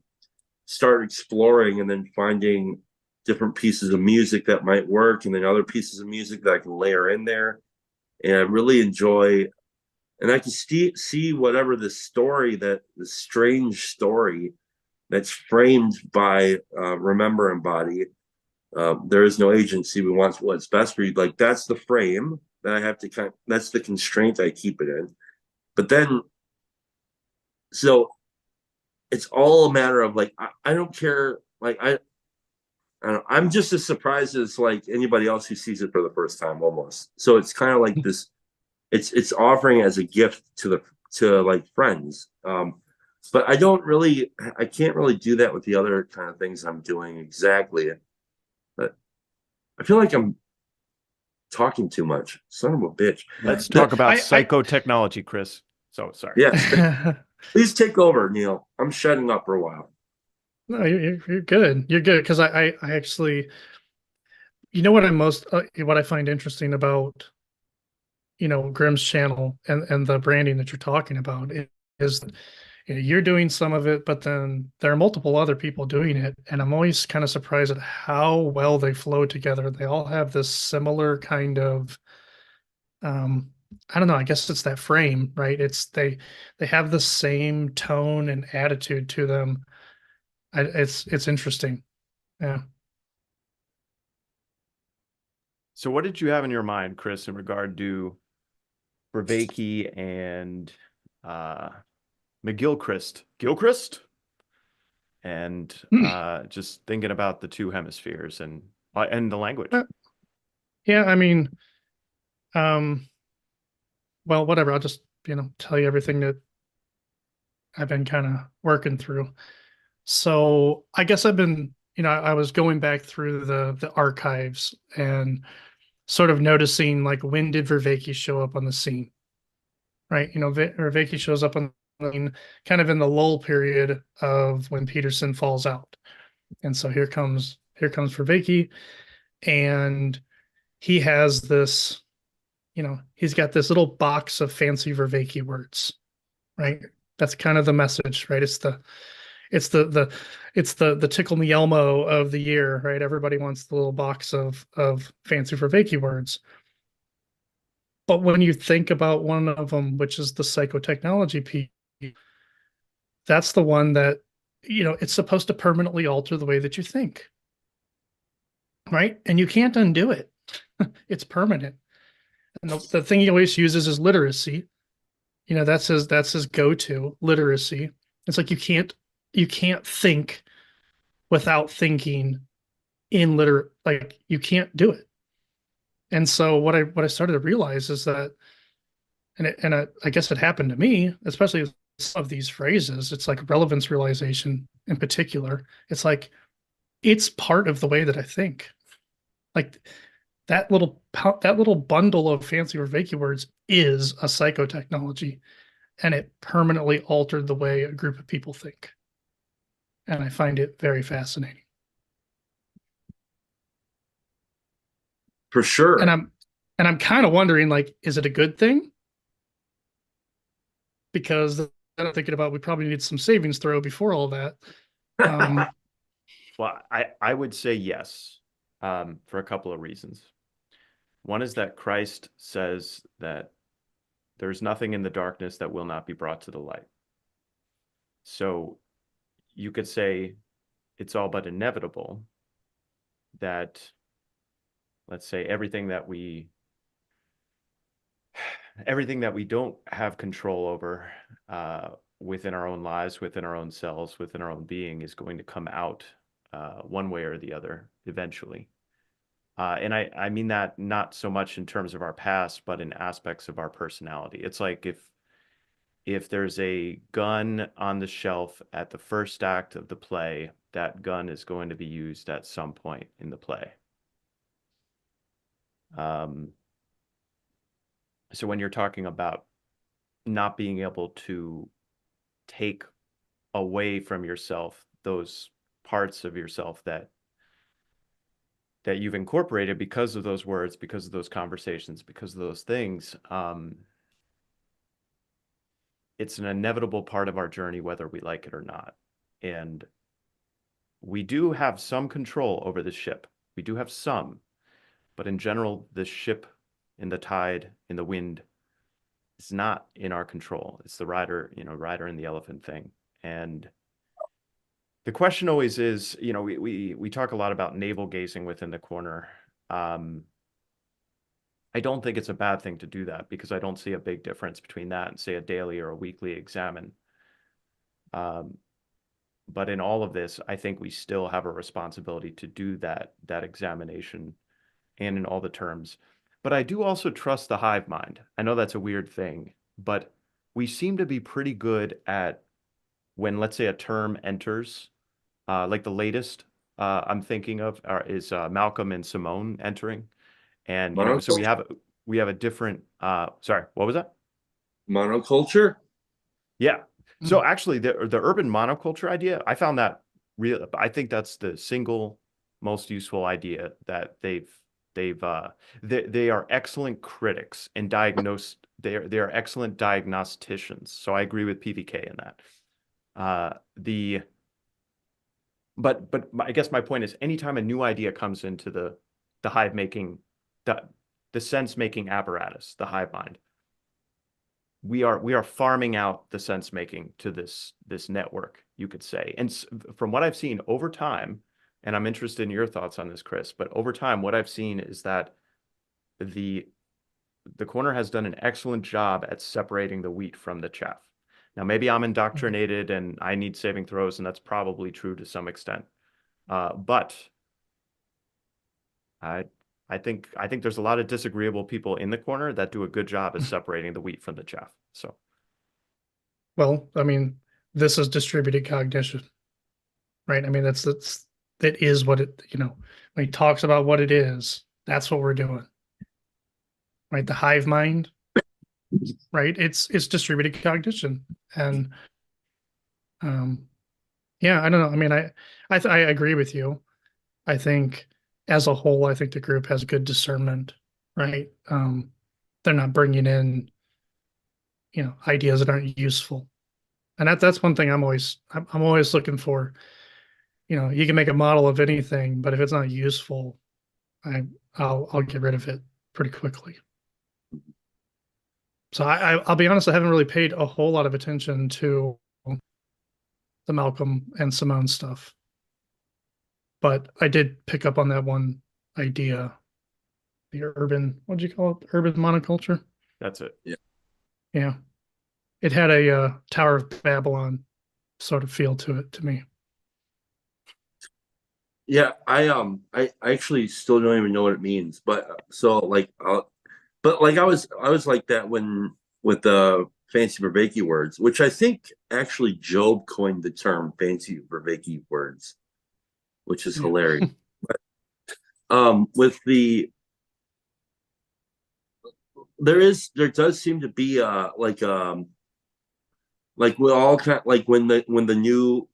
start exploring, and then finding different pieces of music that might work, and then other pieces of music that I can layer in there. And I really enjoy, and I can see whatever the story, that the strange story that's framed by Remember Embody. There is no agency. We want what's best for you. Like that's the frame that I have to that's the constraint I keep it in. But then, so it's all a matter of like, I don't care. Like I don't know, I'm just as surprised as like anybody else who sees it for the first time almost. So it's kind of like this, it's offering as a gift to like friends. But I can't really do that with the other kind of things I'm doing exactly. But I feel like I'm talking too much. Son of a bitch. Let's talk about I psychotechnology, Chris. So sorry. Yes, please take over, Neil. I'm shutting up for a while. No, you're good. You're good because I actually, what what I find interesting about Grimm's channel and the branding that you're talking about is you're doing some of it, but then there are multiple other people doing it, and I'm always kind of surprised at how well they flow together. They all have this similar kind of I don't know, I guess it's that frame, right? They have the same tone and attitude to them. It's interesting. Yeah. So what did you have in your mind, Chris, in regard to Vervaeke and uh, Gilchrist, and just thinking about the two hemispheres and the language? Yeah, I mean, um, well, whatever. I'll just, tell you everything that I've been kind of working through. So I guess I've been, I was going back through the archives and sort of noticing like when did Vervaeke show up on the scene, right? Vervaeke shows up on the scene kind of in the lull period of when Peterson falls out, and so here comes Vervaeke, and he has this, he's got this little box of fancy Vervaeke words, right? That's kind of the message, right? It's the tickle me Elmo of the year, right? Everybody wants the little box of fancy Vervaeke words. But when you think about one of them, which is the psychotechnology piece, that's the one that, it's supposed to permanently alter the way that you think, right? And you can't undo it. It's permanent. And the thing he always uses is literacy. That's his go-to, literacy. It's like you can't think without thinking in like you can't do it. And so what I started to realize is that, I guess it happened to me, especially with some of these phrases. It's like relevance realization in particular. It's like it's part of the way that I think. Like that little bundle of fancy Reiki words is a psychotechnology, and it permanently altered the way a group of people think. And I find it very fascinating. For And sure. I'm kind of wondering, like, is it a good thing? because then I'm thinking about we probably need some savings throw before all that. Well, I would say yes, for a couple of reasons. One is that Christ says that there's nothing in the darkness that will not be brought to the light. So you could say it's all but inevitable that, let's say, everything that we don't have control over, within our own lives, within our own selves, within our own being, is going to come out, one way or the other eventually. And I mean that not so much in terms of our past, but in aspects of our personality. It's like if there's a gun on the shelf at the first act of the play, that gun is going to be used at some point in the play. So when you're talking about not being able to take away from yourself those parts of yourself that you've incorporated because of those words, because of those conversations, because of those things, it's an inevitable part of our journey, whether we like it or not. And we do have some control over the ship. We do have some, but in general, the ship in the tide, in the wind, is not in our control. It's the rider in the elephant thing. And the question always is, we talk a lot about navel gazing within the corner. I don't think it's a bad thing to do that, because I don't see a big difference between that and, say, a daily or a weekly examine. But in all of this, I think we still have a responsibility to do that examination, and in all the terms. But I do also trust the hive mind. I know that's a weird thing, but we seem to be pretty good at, when, let's say, a term enters, like the latest I'm thinking of is Malcolm and Simone entering. And, so we have a different, sorry, what was that? Monoculture? Yeah. So actually the urban monoculture idea, I found that real. I think that's the single most useful idea that they are excellent critics and they are excellent diagnosticians. So I agree with PVK in that. But I guess my point is, anytime a new idea comes into the hive making, the sense making apparatus, the hive mind, we are farming out the sense making to this network, you could say. And from what I've seen over time, and I'm interested in your thoughts on this, Chris, but over time, what I've seen is that the corner has done an excellent job at separating the wheat from the chaff. Now, maybe I'm indoctrinated and I need saving throws, and that's probably true to some extent. But I think there's a lot of disagreeable people in the corner that do a good job at separating the wheat from the chaff. So, well, I mean, this is distributed cognition, right? I mean, that is what it, when he talks about what it is, that's what we're doing, right? The hive mind, right? It's distributed cognition. And yeah, I don't know. I mean, I agree with you. I think as a whole, I think the group has good discernment, right? They're not bringing in, ideas that aren't useful. And that's one thing I'm always looking for. You can make a model of anything, but if it's not useful, I'll get rid of it pretty quickly. So I'll be honest, I haven't really paid a whole lot of attention to the Malcolm and Simone stuff, but I did pick up on that one idea, the urban, what'd you call it? Urban monoculture. that's it. Yeah, it had a Tower of Babylon sort of feel to it to me. Yeah, I actually still don't even know what it means, but so like, but like I was like that with the fancy Vervaeke words, which I think actually Job coined the term fancy Vervaeke words, which is hilarious. But with there does seem to be like we all kind of, like when the new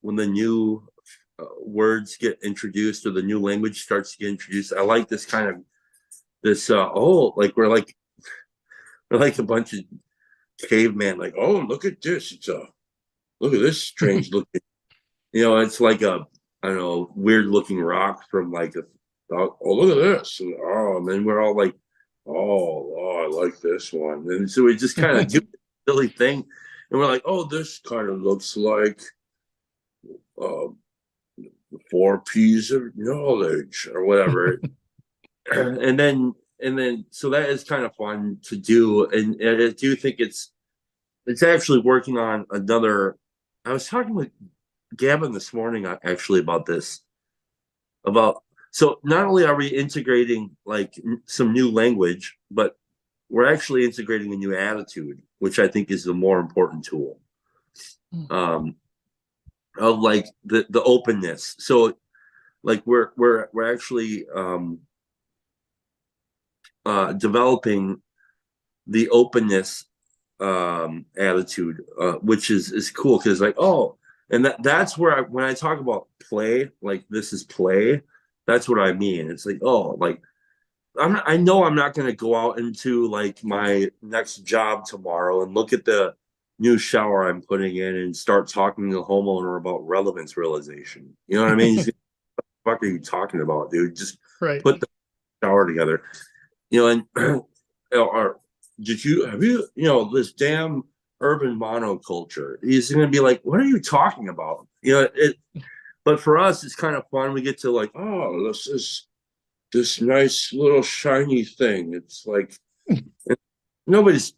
words get introduced, or the new language starts to get introduced. I like this kind of like we're like a bunch of caveman, like, oh, look at this. Look at this strange looking, it's like I don't know, weird looking rock from like oh, look at this. And then we're all like, oh, I like this one. And so we just kind of do a silly thing. And we're like, oh, this kind of looks like uh, 4 P's of knowledge or whatever. and then so that is kind of fun to do. And I do think it's actually working on another. I was talking with Gavin this morning actually about this. So not only are we integrating like some new language, but we're actually integrating a new attitude, which I think is the more important tool. Of like the openness. So like we're actually developing the openness attitude, which is cool because like, oh, and that's where when I talk about play, like this is play, that's what I mean. It's like, oh, like I know I'm not going to go out into like my next job tomorrow and look at the new shower I'm putting in and start talking to the homeowner about relevance realization. You know what I mean? What the fuck are you talking about, dude? Just Right. put the shower together. And or have you this damn urban monoculture? He's going to be like, what are you talking about? But for us, it's kind of fun. We get to like, oh, this is this nice little shiny thing. It's like nobody's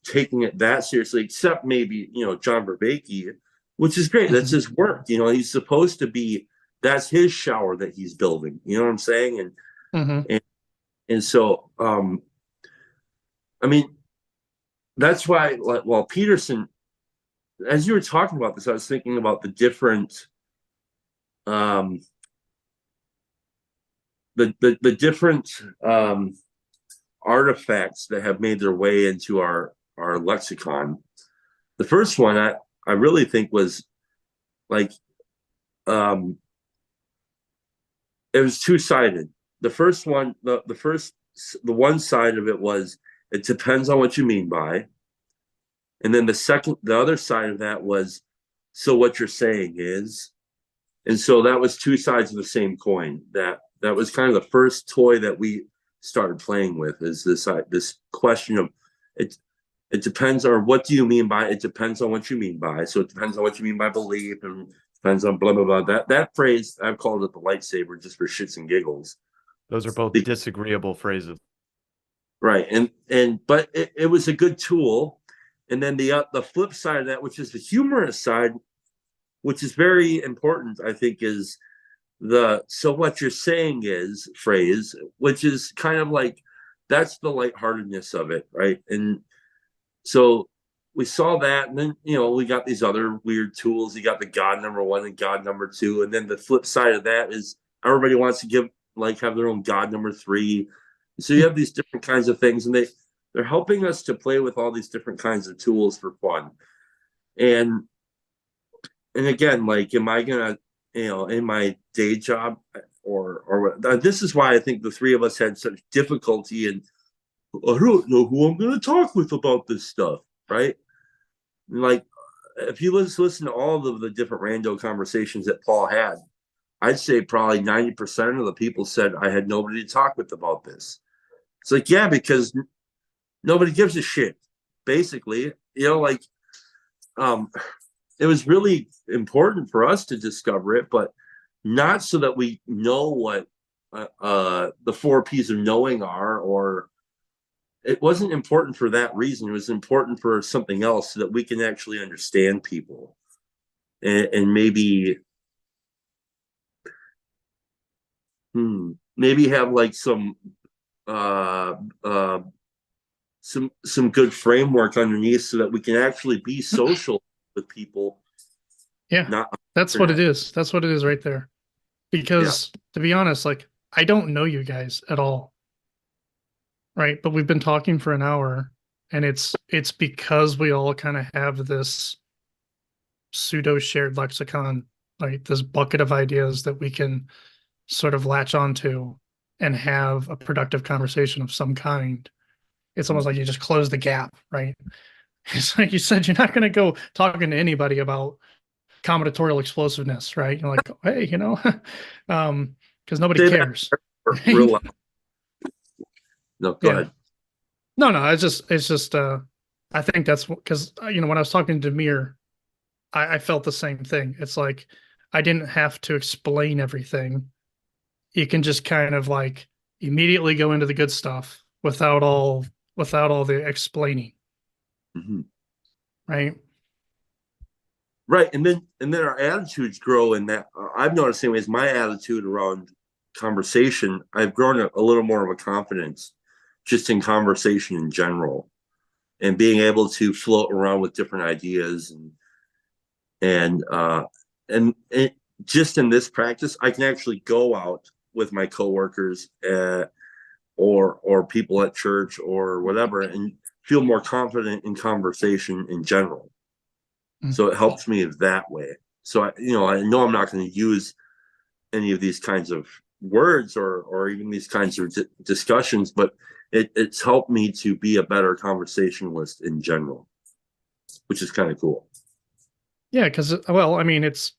taking it that seriously, except maybe John Vervaeke, which is great. That's his work. He's supposed to be. That's his shower that he's building. You know what I'm saying? And so, I mean, that's why. Well, Peterson, as you were talking about this, I was thinking about the different. The different artifacts that have made their way into our lexicon. The first one I really think was like it was two-sided. The first one, the one side of it was it depends on what you mean by, and then the other side of that was so what you're saying is, and so that was two sides of the same coin. That was kind of the first toy that we started playing with, is this question of it depends, or what do you mean by it depends on what you mean by. So it depends on what you mean by belief, and depends on blah blah blah. That phrase, I've called it the lightsaber just for shits and giggles. Those are both disagreeable phrases. Right. But it was a good tool. And then the flip side of that, which is the humorous side, which is very important, I think, is so what you're saying is phrase, which is kind of like, that's the lightheartedness of it, right? And so we saw that, and then we got these other weird tools. You got the God number 1 and God number 2, and then the flip side of that is everybody wants to have their own God number 3. So you have these different kinds of things, and they're helping us to play with all these different kinds of tools for fun. And again, like, am I gonna in my day job, or this is why I think the three of us had such difficulty, and I don't know who I'm going to talk with about this stuff, right? Like, if you listen to all of the different rando conversations that Paul had, I'd say probably 90% of the people said I had nobody to talk with about this. It's like, yeah, because nobody gives a shit, basically. It was really important for us to discover it, but not so that we know what the 4 P's of knowing are, or it wasn't important for that reason. It was important for something else, so that we can actually understand people and maybe have like some good framework underneath, so that we can actually be social with people. Yeah, that's what it is. That's what it is right there. Because to be honest, like, I don't know you guys at all, right? But we've been talking for an hour, and it's because we all kind of have this pseudo shared lexicon, like this bucket of ideas that we can sort of latch onto and have a productive conversation of some kind. It's almost like you just close the gap, right? It's like you said, you're not going to go talking to anybody about combinatorial explosiveness, right? You're like, hey, because nobody Say that cares. real loud. No, go Yeah. ahead. No, it's just, I think that's because, when I was talking to Demir, I felt the same thing. It's like, I didn't have to explain everything. You can just kind of like immediately go into the good stuff without all the explaining, Mhm. right? Right, and then our attitudes grow in that. I've noticed, anyways, my attitude around conversation. I've grown a little more of a confidence just in conversation in general, and being able to float around with different ideas and just in this practice, I can actually go out with my coworkers or people at church or whatever, and feel more confident in conversation in general. So it helps me that way. So I know I'm not going to use any of these kinds of words or even these kinds of discussions, but it's helped me to be a better conversationalist in general, which is kind of cool. Yeah, because, well, I mean, it's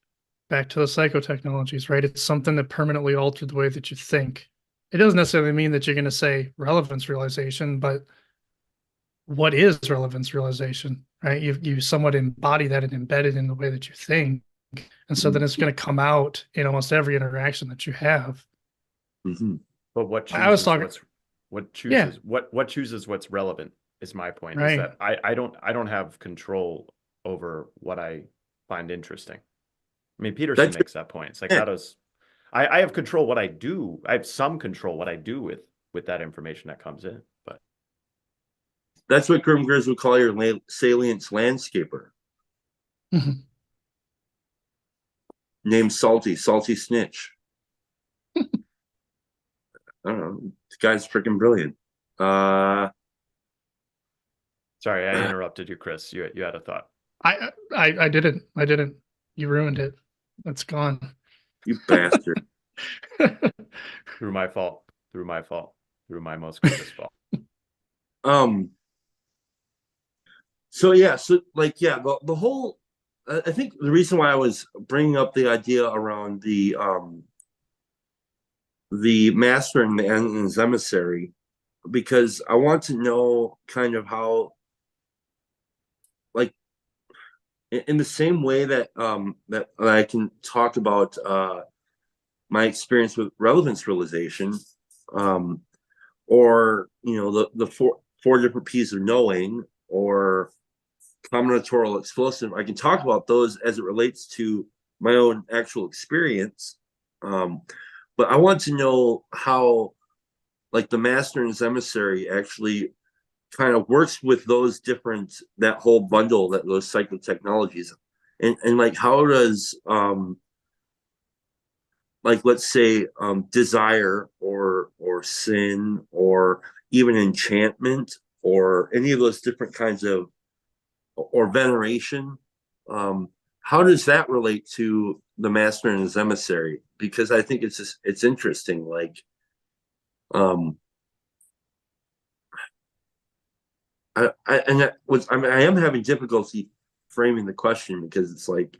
back to the psychotechnologies, right? It's something that permanently altered the way that you think. It doesn't necessarily mean that you're going to say relevance realization, but what is relevance realization, right? You somewhat embody that and embed it in the way that you think. And so then it's going to come out in almost every interaction that you have. Mm-hmm. But what I was chooses talking, yeah, what chooses what's relevant is my point, is right. that I don't have control over what I find interesting. I mean, Peterson That's makes that point. It's like, how does I have control what I do. I have some control what I do with that information that comes in. But that's what Grim Grizz would call your salience landscaper. Mhm. Named Salty Snitch. I don't know. This guy's freaking brilliant. sorry, I interrupted you, Chris. You had a thought. I didn't. You ruined it. It's gone. You bastard. Through my fault. Through my fault. Through my most greatest fault. Um. So yeah. So like yeah. The whole. I think the reason why I was bringing up the idea around the master and his emissary, because I want to know kind of how, like, in the same way that I can talk about my experience with relevance realization, um, or the four different P's of knowing, or combinatorial explosive. I can talk about those as it relates to my own actual experience, but I want to know how, like, the master and his emissary actually kind of works with that whole bundle, that those psychotechnologies, and like, how does like, let's say, desire or sin or even enchantment or any of those different kinds of, or veneration, how does that relate to the master and his emissary? Because I think it's interesting, like, um I am having difficulty framing the question, because it's like,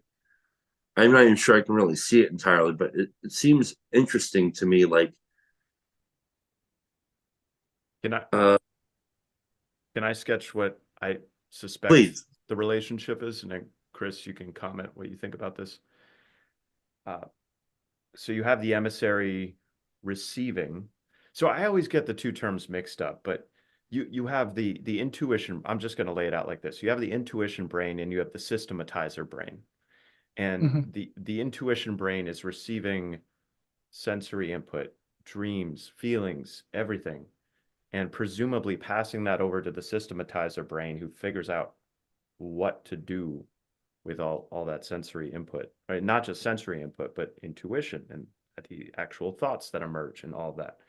I'm not even sure I can really see it entirely, but it seems interesting to me. Like, Can I uh, can I sketch what I suspect please. the relationship is? And then Chris, you can comment what you think about this. Uh, so you have the emissary receiving. So I always get the two terms mixed up, but you have the intuition. I'm just going to lay it out like this. You have the intuition brain and you have the systematizer brain. And Mhm. the intuition brain is receiving sensory input, dreams, feelings, everything, and presumably passing that over to the systematizer brain, who figures out what to do with all that sensory input, right? Not just sensory input, but intuition and the actual thoughts that emerge and all that.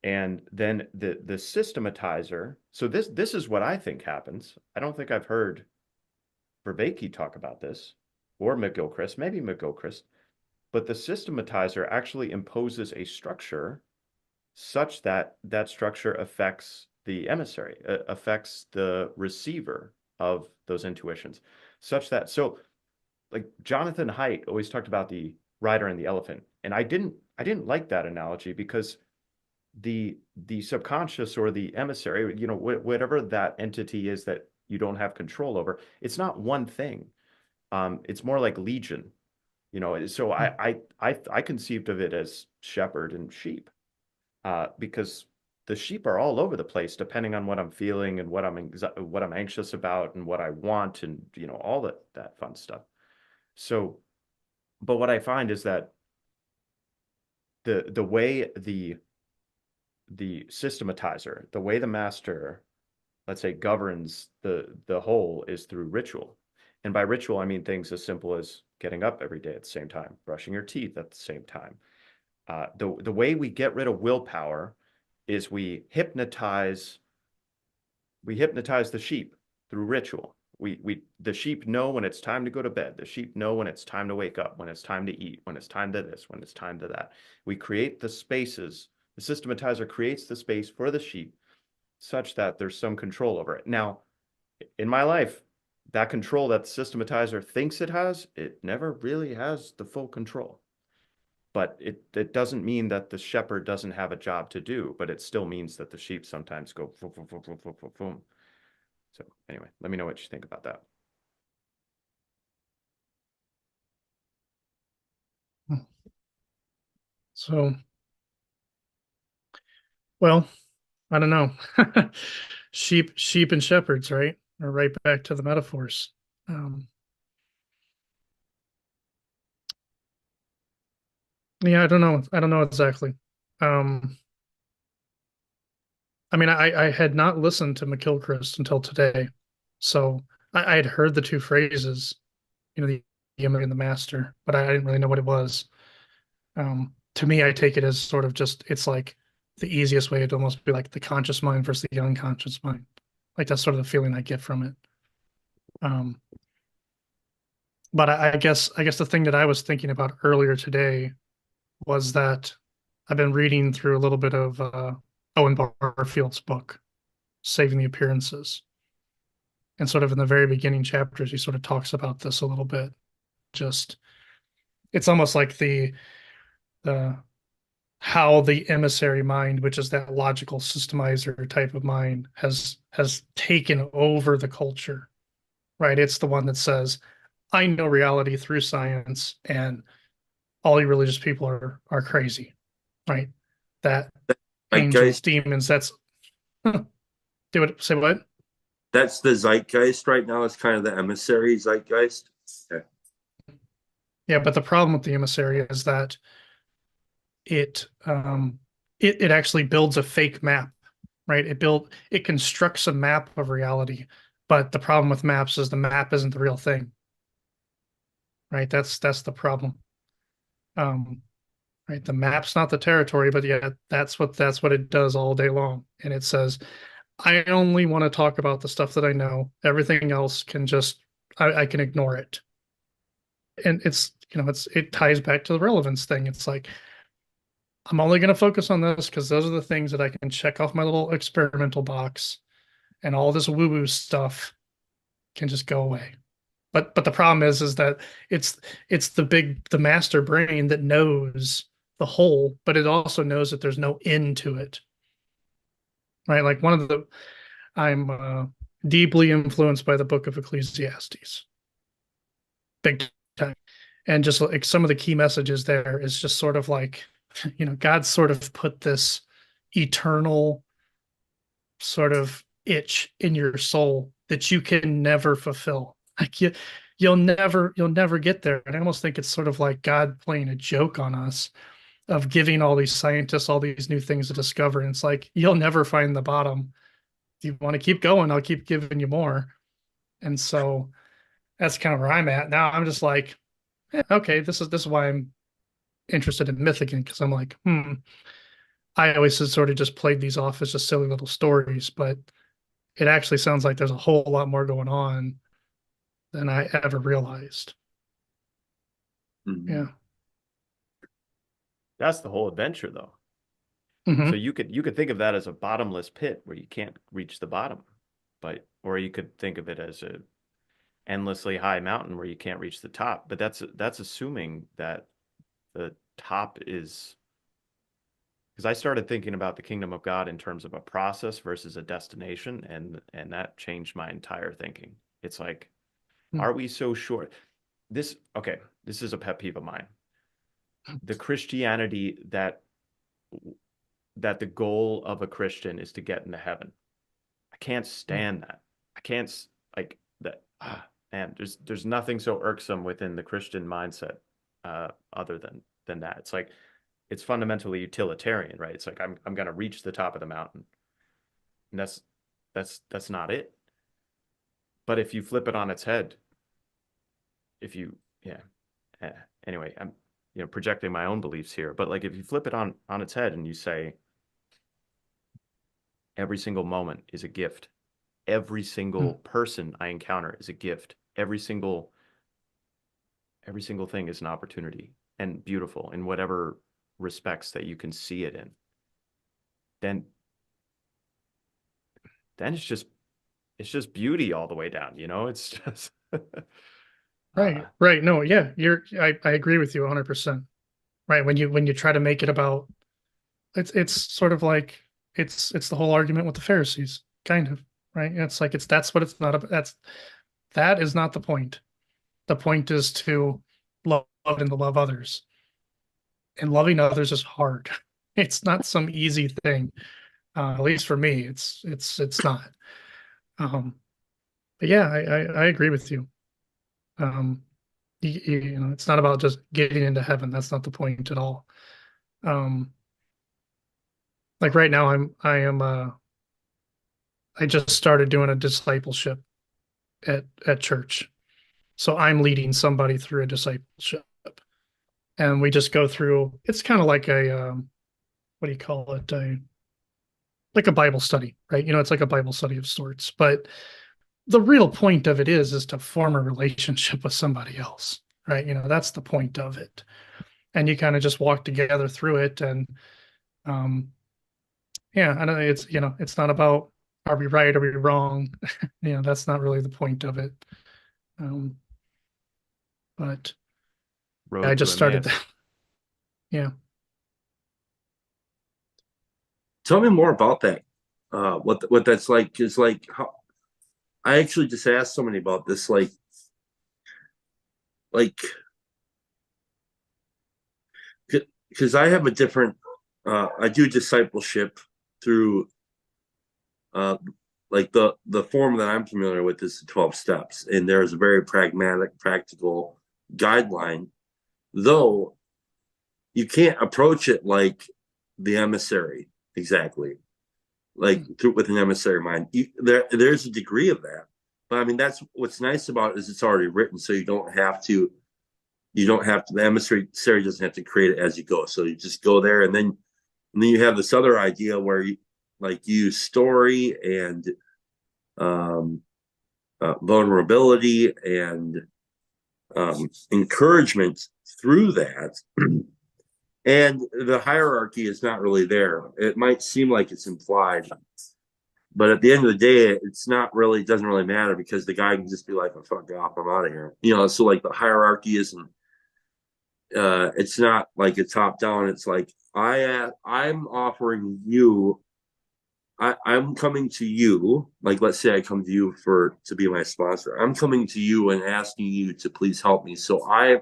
And then the systematizer. So this is what I think happens. I don't think I've heard Vervaeke talk about this, or McGilchrist, maybe McGilchrist, but the systematizer actually imposes a structure such that that structure affects the emissary, affects the receiver of those intuitions, such that like Jonathan Haidt always talked about the rider and the elephant, and I didn't like that analogy because the subconscious or the emissary, whatever that entity is that you don't have control over, it's not one thing. It's more like legion, so I conceived of it as shepherd and sheep, because the sheep are all over the place depending on what I'm feeling and what I'm anxious about and what I want, and all that fun stuff. So, but what I find is that the way the systematizer, the way the master, let's say, governs the whole is through ritual. And by ritual, I mean things as simple as getting up every day at the same time, brushing your teeth at the same time. The way we get rid of willpower is we hypnotize the sheep through ritual. The sheep know when it's time to go to bed. The sheep know when it's time to wake up, when it's time to eat, when it's time to this, when it's time to that. We create the spaces. The systematizer creates the space for the sheep such that there's some control over it. Now, in my life, that control that the systematizer thinks it has, it never really has the full control. But it doesn't mean that the shepherd doesn't have a job to do, but it still means that the sheep sometimes go boom, boom, boom, boom, boom, boom, boom. So anyway, let me know what you think about that. So, well, I don't know. Sheep and shepherds, right? Or right back to the metaphors. Yeah, I don't know. I don't know exactly. Um, I mean, I had not listened to McKilchrist until today, so I had heard the two phrases, the image and the master, but I didn't really know what it was. To me, I take it as sort of just it's like the easiest way to almost be like the conscious mind versus the unconscious mind. Like that's sort of the feeling I get from it. Um, but I guess the thing that I was thinking about earlier today was that I've been reading through a little bit of Owen Barfield's book, Saving the Appearances. And sort of in the very beginning chapters, he sort of talks about this a little bit. Just it's almost like the how the emissary mind, which is that logical systemizer type of mind, has taken over the culture, right? It's the one that says, I know reality through science, and all you religious people are crazy, right? That angels, Zeitgeist. demons, that's say what? That's the zeitgeist right now. It's kind of the emissary zeitgeist. Okay. Yeah, but the problem with the emissary is that it actually builds a fake map, right? It constructs a map of reality, but the problem with maps is the map isn't the real thing, right? That's the problem. Right, the map's not the territory, but yeah, that's what it does all day long, and it says, I only want to talk about the stuff that I know. Everything else can just I can ignore it. And it ties back to the relevance thing. It's like I'm only going to focus on this because those are the things that I can check off my little experimental box, and all this woo-woo stuff can just go away. But the problem is that it's the master brain that knows the whole, but it also knows that there's no end to it. Right? Like I'm deeply influenced by the book of Ecclesiastes. Big time. And just like some of the key messages there is just sort of like, God sort of put this eternal sort of itch in your soul that you can never fulfill. Like you'll never get there. And I almost think it's sort of like God playing a joke on us of giving all these scientists all these new things to discover. And it's like, you'll never find the bottom. If you want to keep going, I'll keep giving you more. And so that's kind of where I'm at now. I'm just like, okay, this is why I'm interested in myth again, because I'm like, I always sort of just played these off as just silly little stories, but it actually sounds like there's a whole lot more going on than I ever realized. Mhm. Yeah. That's the whole adventure, though. Mhm. So you could think of that as a bottomless pit where you can't reach the bottom, or you could think of it as a endlessly high mountain where you can't reach the top. But that's assuming that the top is, because I started thinking about the kingdom of God in terms of a process versus a destination, and that changed my entire thinking. It's like, Mm. are we so sure? Okay, this is a pet peeve of mine. The Christianity that the goal of a Christian is to get into heaven. I can't stand that. I can't like that. Man, there's nothing so irksome within the Christian mindset, other than that. It's like it's fundamentally utilitarian, right? It's like I'm gonna reach the top of the mountain, and that's not it. But if you flip it on its head, if you yeah, eh, anyway, I'm projecting my own beliefs here, but like if you flip it on its head and you say every single moment is a gift. Every single Mm. person I encounter is a gift. Every single thing is an opportunity and beautiful in whatever respects that you can see it in. Then it's just beauty all the way down, It's just Right. Right. No, yeah, I agree with you 100%. Right. When you try to make it about, it's sort of like it's the whole argument with the Pharisees, kind of, right? It's like that's what it's not about. That is not the point. The point is to love and to love others. And loving others is hard. It's not some easy thing. At least for me, it's not. Um, but yeah, I agree with you. Um, it's not about just getting into heaven. That's not the point at all. Um, like right now, I just started doing a discipleship at church. So I'm leading somebody through a discipleship, and we just go through. It's kind of like a what do you call it? Like a Bible study, right? It's like a Bible study of sorts. But the real point of it is to form a relationship with somebody else, right? That's the point of it. And you kind of just walk together through it, and um, yeah, I know it's not about are we right, are we wrong? That's not really the point of it. Um, but I road to just started Emmaus. that. Yeah. Tell me more about that. What that's like is like how I actually just asked somebody about this, like because I have a different I do discipleship through like the form that I'm familiar with is the 12 steps, and there's a very pragmatic, practical guideline, though you can't approach it like the emissary exactly, like with an emissary mind. There's a degree of that, but I mean that's what's nice about it is it's already written, so you don't have to the emissary doesn't have to create it as you go, so you just go there, and then you have this other idea where you like use story and um, vulnerability and encouragement through that. And the hierarchy is not really there. It might seem like it's implied, but at the end of the day, it's not really, it doesn't really matter because the guy can just be like, oh, fuck off, I'm out of here. So like the hierarchy isn't, it's not like a top down. It's like, I'm offering you, I'm coming to you, like let's say I come to you to be my sponsor. I'm coming to you and asking you to please help me. So I'm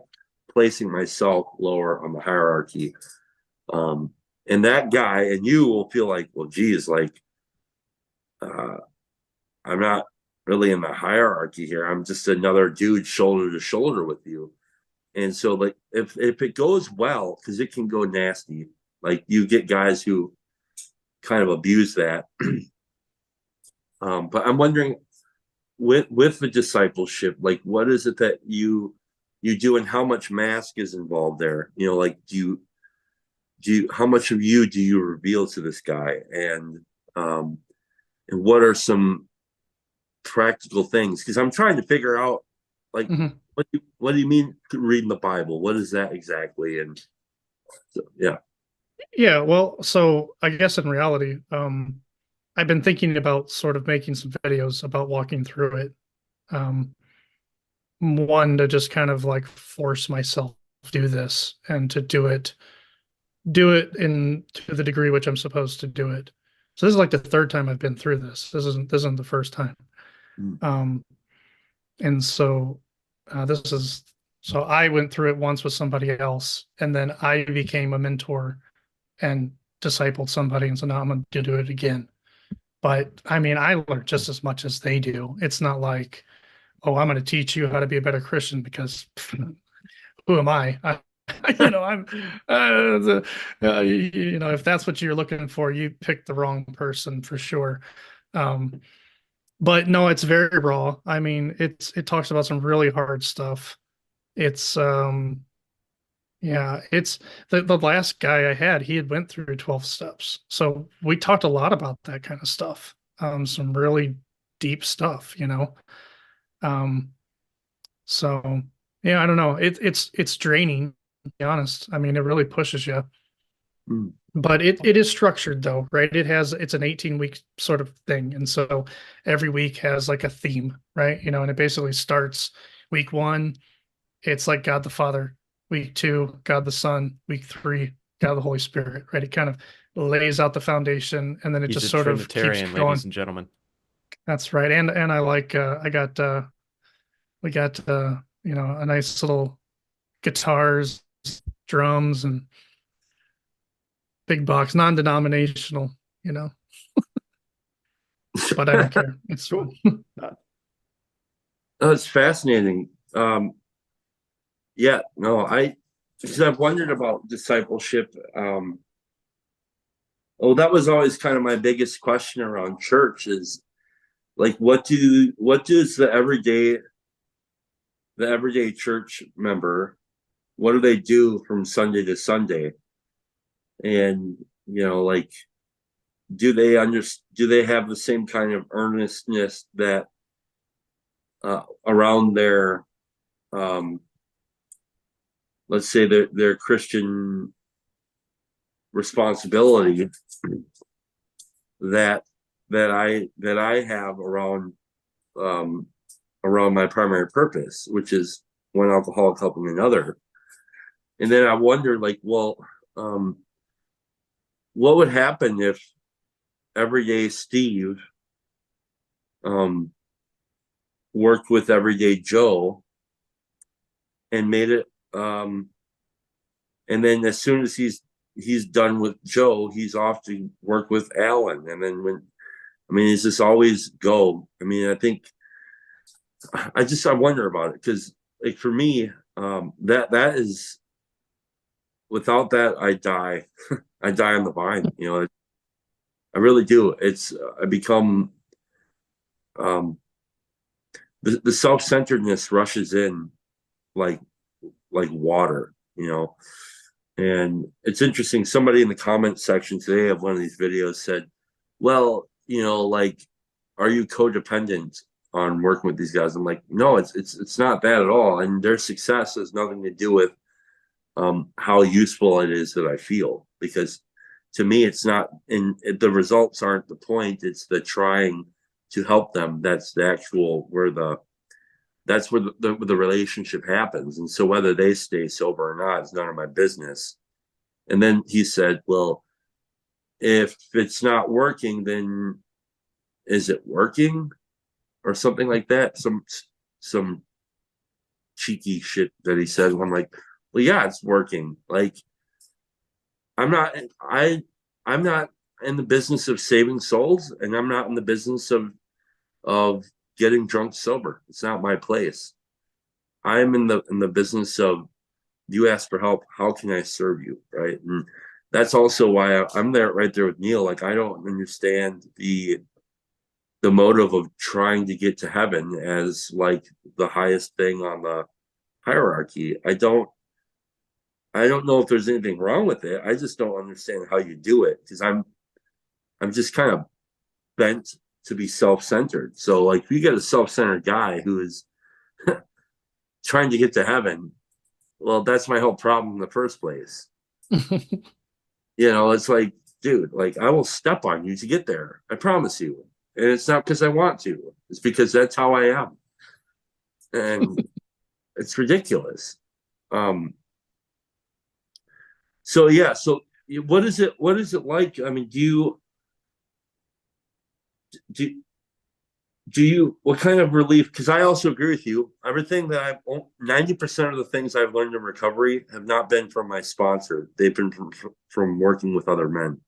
placing myself lower on the hierarchy. And that guy and you will feel like, well, geez, like uh, I'm not really in the hierarchy here. I'm just another dude shoulder to shoulder with you. And so like if it goes well, because it can go nasty, like you get guys who kind of abuse that. But I'm wondering with the discipleship, like what is it that you do and how much mask is involved there? Like do you how much of you do you reveal to this guy, and what are some practical things? Because I'm trying to figure out like Mhm. what do you mean reading the Bible? What is that exactly? And so, yeah. Yeah, well, so I guess in reality, I've been thinking about sort of making some videos about walking through it. Um, One to just kind of like force myself to do this and to do it in to the degree which I'm supposed to do it. So this is like the third time I've been through this. This isn't the first time. Mm. Um, and so this is so I went through it once with somebody else, and then I became a mentor and discipled somebody, and so now I'm going to do it again. But I mean, I learned just as much as they do. It's not like, oh, I'm going to teach you how to be a better Christian because who am I? I'm, if that's what you're looking for, you picked the wrong person for sure. Um, but no, it's very raw. I mean, it talks about some really hard stuff. It's yeah, it's the last guy I had, he had went through 12 steps. So we talked a lot about that kind of stuff. Some really deep stuff, you know. Um, so yeah, I don't know. It's draining, to be honest. I mean, it really pushes you. Mm. But it is structured though, right? It's an 18-week sort of thing. And so every week has like a theme, right? And it basically starts week one, it's like God the Father. Week two, God the Son. Week three, God the Holy Spirit, right? It kind of lays out the foundation and then it He's just a sort of keeps Trinitarian, ladies going. and gentlemen. That's right. And I like we got a nice little guitars, drums, and big box, non-denominational, you know. But I don't care. It's fun. Cool. Oh, it's fascinating. Yeah, no, because I've wondered about discipleship. Oh, that was always kind of my biggest question around church is like, what does the everyday church member, what do they do from Sunday to Sunday? And, like, do they have the same kind of earnestness that around their, um, let's say their Christian responsibility that I have um, around my primary purpose, which is one alcoholic helping another. And then I wonder, like, well, um, what would happen if everyday Steve um, worked with everyday Joe and made it, and then as soon as he's done with Joe, he's off to work with Alan, and then is this always go? I mean, I think I wonder about it because, like, for me, that is, without that I die. I die on the vine. I really do. I become the self-centeredness rushes in like water. And it's interesting. Somebody in the comment section today of one of these videos said, "Well, like, are you codependent on working with these guys?" I'm like, no, it's not that at all. And their success has nothing to do with how useful it is that I feel, because to me, it's not, and the results aren't the point. It's the trying to help them. That's the actual that's where the relationship happens. And so whether they stay sober or not is none of my business. And then he said, well, if it's not working, then is it working, or something like that? Some cheeky shit that he said. I'm like, well, yeah, it's working. Like, I'm not I I'm not in the business of saving souls, and I'm not in the business of getting drunk sober. It's not my place. I'm in the business of, you ask for help, how can I serve you, right? And that's also why I'm there, right there with Neil. Like, I don't understand the motive of trying to get to heaven as like the highest thing on the hierarchy. I don't know if there's anything wrong with it. I just don't understand how you do it, because I'm just kind of bent to be self-centered. So, like, if you get a self-centered guy who is trying to get to heaven, well, that's my whole problem in the first place. It's like, dude, like I will step on you to get there. I promise you. And it's not because I want to. It's because that's how I am. And it's ridiculous. Um, so yeah, so what is it like? I mean, do do you what kind of relief? Because I also agree with you. Everything that I've 90% of the things I've learned in recovery have not been from my sponsor. They've been from working with other men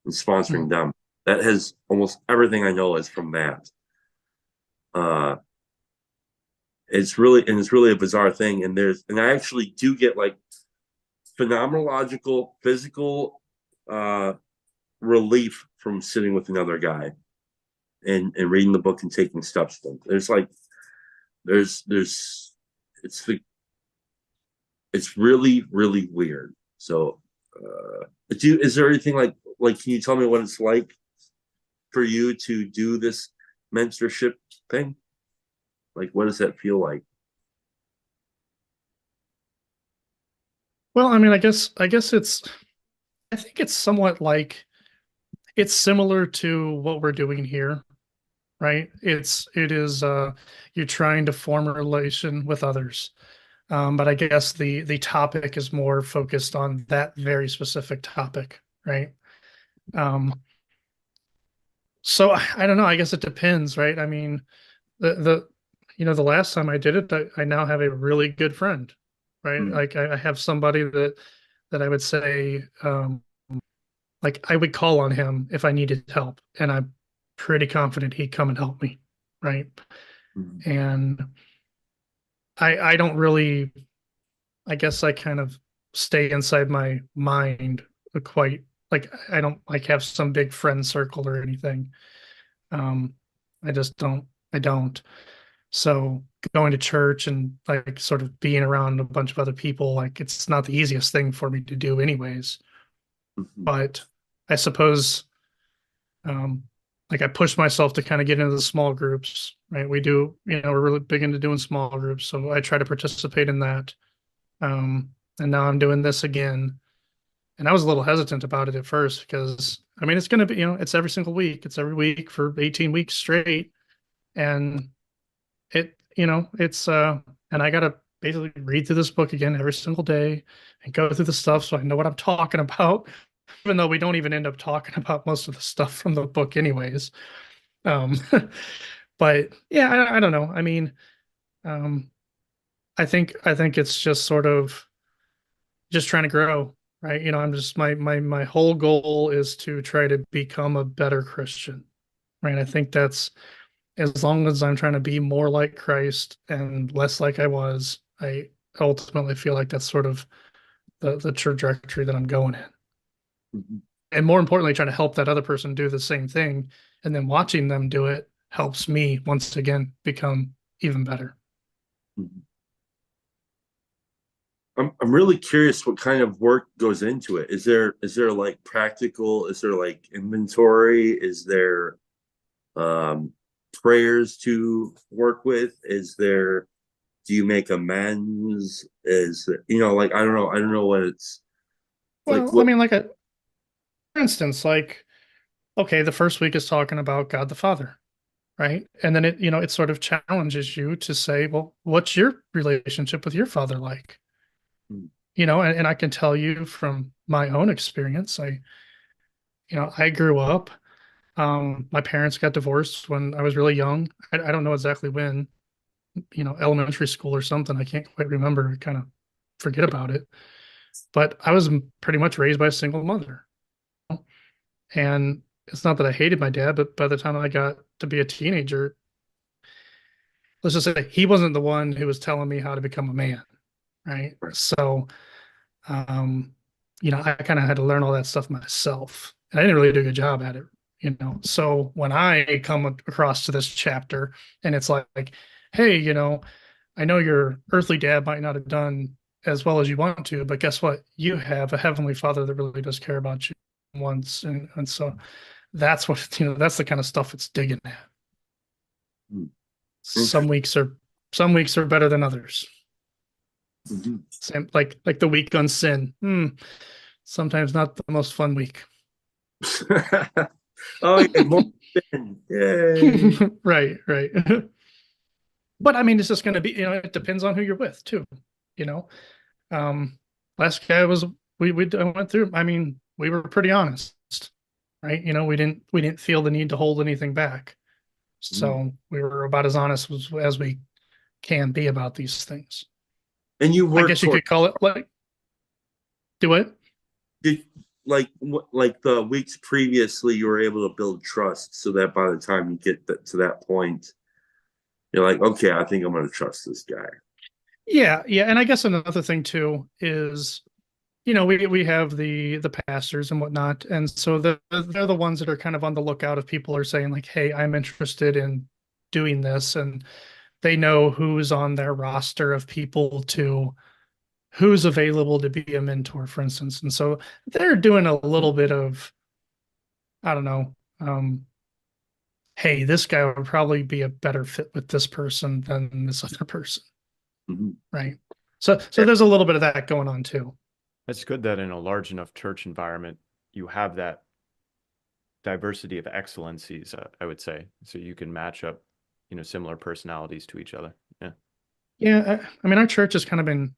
and sponsoring them. That has almost everything I know is from that. Uh, it's really a bizarre thing. And I actually do get like phenomenological, physical uh, relief from sitting with another guy and reading the book and taking steps. There's like there's it's the it's really really weird. So, is there anything like can you tell me what it's like for you to do this mentorship thing? Like, what does that feel like? Well, I mean, I guess I think it's somewhat like it's similar to what we're doing here, right? It is you're trying to form a relation with others. But I guess the topic is more focused on that very specific topic, right? Um, so I don't know. I guess it depends, right? I mean, the the last time I did it, I now have a really good friend, right? Mm, Like I have somebody that I would say, like I would call on him if I needed help, and I'm pretty confident he'd come and help me, right? mm, And I don't really, I guess I kind of stay inside my mind quite like I don't like have some big friend circle or anything. Um, I just I don't. So going to church and like sort of being around a bunch of other people, like it's not the easiest thing for me to do anyways. mhm, But I suppose um like I push myself to kind of get into the small groups, right? We do, we're really big into doing small groups. So I try to participate in that. And now I'm doing this again. And I was a little hesitant about it at first because I mean it's gonna be, it's every single week. It's every week for 18 weeks straight. And it's and I gotta basically read through this book again every single day and go through the stuff so I know what I'm talking about, even though we don't even end up talking about most of the stuff from the book anyways. Um, but yeah, I don't know. I mean, um, I think it's just sort of just trying to grow, right? I'm just my whole goal is to try to become a better Christian, right? I think that's as long as I'm trying to be more like Christ and less like I was, I ultimately feel like that's sort of the trajectory that I'm going in. mhm, And more importantly, trying to help that other person do the same thing. And then watching them do it helps me once again become even better. mhm. I'm really curious what kind of work goes into it. Is there like practical? Is there like inventory? Is there um prayers to work with? Is there do you make amends? Like I don't know what it's like Well, I what mean, for instance, like, okay, the first week is talking about God the Father, right? And then it sort of challenges you to say, well, what's your relationship with your father like? And I can tell you from my own experience, I grew up, my parents got divorced when I was really young. I don't know exactly when, elementary school or something. I can't quite remember, I kind of forget about it. But I was pretty much raised by a single mother. And it's not that I hated my dad, but by the time I got to be a teenager, let's just say he wasn't the one who was telling me how to become a man, right? So Um, I kind of had to learn all that stuff myself. And I didn't really do a good job at it. So when I come across to this chapter and it's like, hey, I know your earthly dad might not have done as well as you want to, but guess what? You have a heavenly father that really does care about you once. And so that's what, that's the kind of stuff it's digging at. Mm, Some weeks are some weeks are better than others. mhm. Same like the week on sin. sometimes not the most fun week. Oh, yeah, more spin. Yay. Right, right. But I mean, it's just going to be, it depends on who you're with too. You know, um, last guy was we I went through. I mean, we were pretty honest, right? We didn't feel the need to hold anything back, so we were about as honest as we can be about these things. And you I work guess you toward could call it like do it. did like the weeks previously you were able to build trust so that by the time you get to that point, you're like, okay, I think I'm going to trust this guy. Yeah, yeah, and I guess another thing too is we have the pastors and whatnot, and so they're the ones that are kind of on the lookout if people are saying like, "Hey, I'm interested in doing this," and they know who's on their roster of people to who's available to be a mentor, for instance, and so they're doing a little bit of I don't know. Hey, this guy would probably be a better fit with this person than this other person, Mhm. right? So Yeah. there's a little bit of that going on too. It's good that in a large enough church environment, you have that diversity of excellencies, I would say, so you can match up, similar personalities to each other. Yeah. Yeah, I mean, our church has kind of been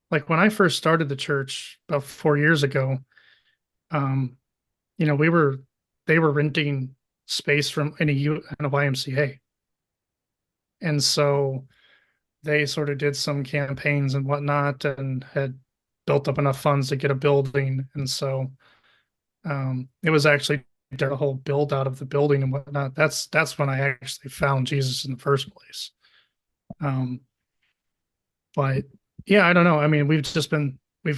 like when I first started the church about 4 years ago. Um, you know, we were they were renting space from in a YMCA, and so they sort of did some campaigns and whatnot, and had built up enough funds to get a building, and so it was actually the whole build out of the building and whatnot. That's when I actually found Jesus in the first place. Um, but yeah, I don't know. I mean, we've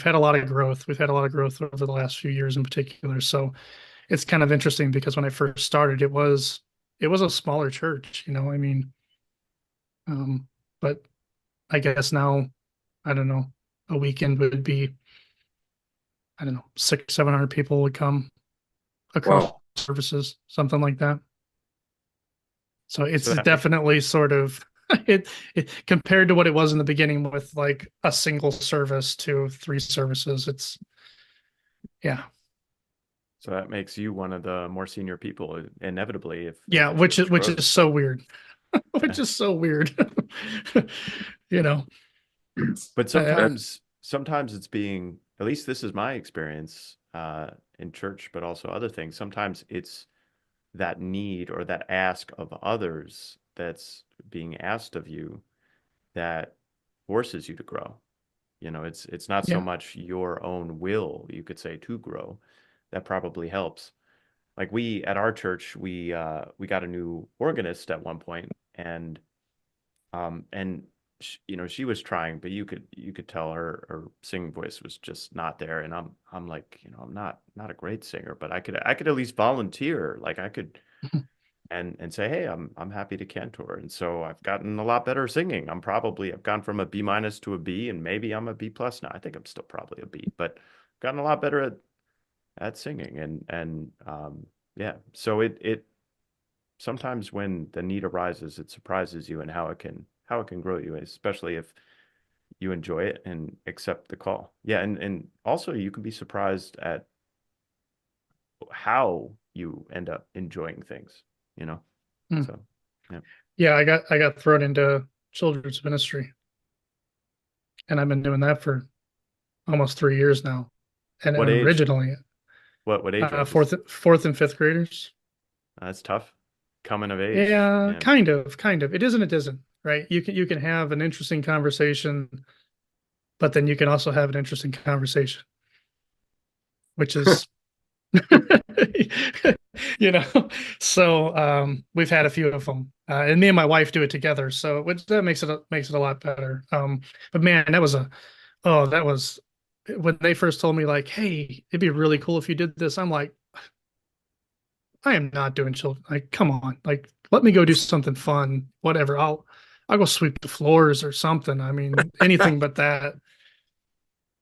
had a lot of growth. We've had a lot of growth over the last few years in particular. So it's kind of interesting because when I first started, it was a smaller church, I mean, um, but I guess now, I don't know, a weekend would be, I don't know, 700 people would come across Wow. services, something like that. So it's So that makes definitely sort of it compared to what it was in the beginning with like a single service to three services. Yeah, so that makes you one of the more senior people, inevitably, if yeah, the which is church which grows. is But so weird, which is so weird. you know, but uh, sometimes it's being, at least this is my experience in church, but also other things. Sometimes it's that need or that ask of others that's being asked of you that forces you to grow. It's not so yeah. much your own will, you could say, to grow. That probably helps. Like we at our church, we got a new organist at one point, and she was trying, but you could tell her singing voice was just not there. And I'm like, I'm not a great singer, but I could at least volunteer. Like I could and say, hey, I'm happy to cantor. And so I've gotten a lot better singing. I've gone from a B- to a B, and maybe I'm a B+ now. I think I'm still probably a B, but gotten a lot better at singing. And yeah, so it sometimes when the need arises, it surprises you and how it can grow you, especially if you enjoy it and accept the call. Yeah, and also you can be surprised at how you end up enjoying things, you know? Hmm. So, yeah. Yeah, I got thrown into children's ministry, and I've been doing that for almost 3 years now. And What age? originally, What age ranges? fourth and fifth graders. That's tough. Coming of age, Yeah, man. kind of. It isn't. It isn't. Right. You can have an interesting conversation, but then you can also have an interesting conversation, which is, you know. So we've had a few of them, and me and my wife do it together. So which that makes it a lot better. But man, that was when they first told me like, hey, it'd be really cool if you did this. I'm like, I am not doing children. Like, come on, like, let me go do something fun. Whatever. I'll go sweep the floors or something. I mean, anything but that.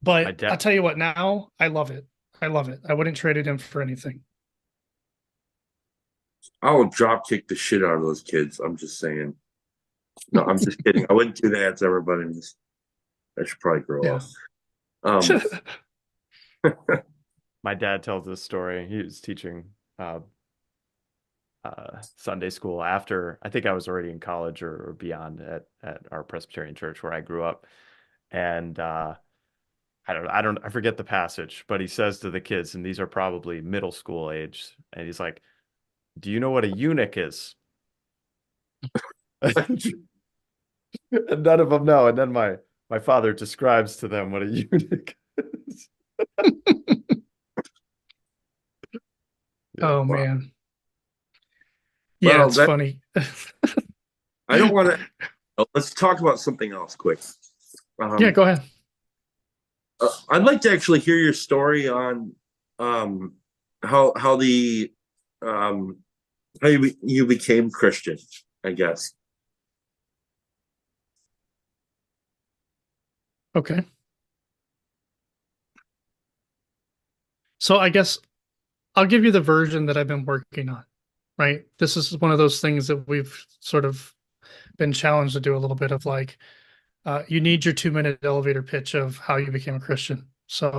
I But de I'll tell you what, now I love it. I love it. I wouldn't trade it in for anything. I'll drop kick the shit out of those kids. I'm just saying. No, I'm just kidding. I wouldn't do that to everybody. I should probably grow Yeah. up. Um, my dad tells this story. He was teaching Sunday school after I think I was already in college or beyond at our Presbyterian church where I grew up. And I forget the passage, but he says to the kids, and these are probably middle school age, and he's like, "Do you know what a eunuch is?" And none of them know. And then my father describes to them what a eunuch is. Oh Wow. man. Yeah, Well, it's that funny. I don't want to. Let's talk about something else quick. Yeah, go ahead. I'd like to actually hear your story on how the how you became Christian, I guess. Okay. So I guess I'll give you the version that I've been working on, right? This is one of those things that we've sort of been challenged to do a little bit of like, you need your 2 minute elevator pitch of how you became a Christian. So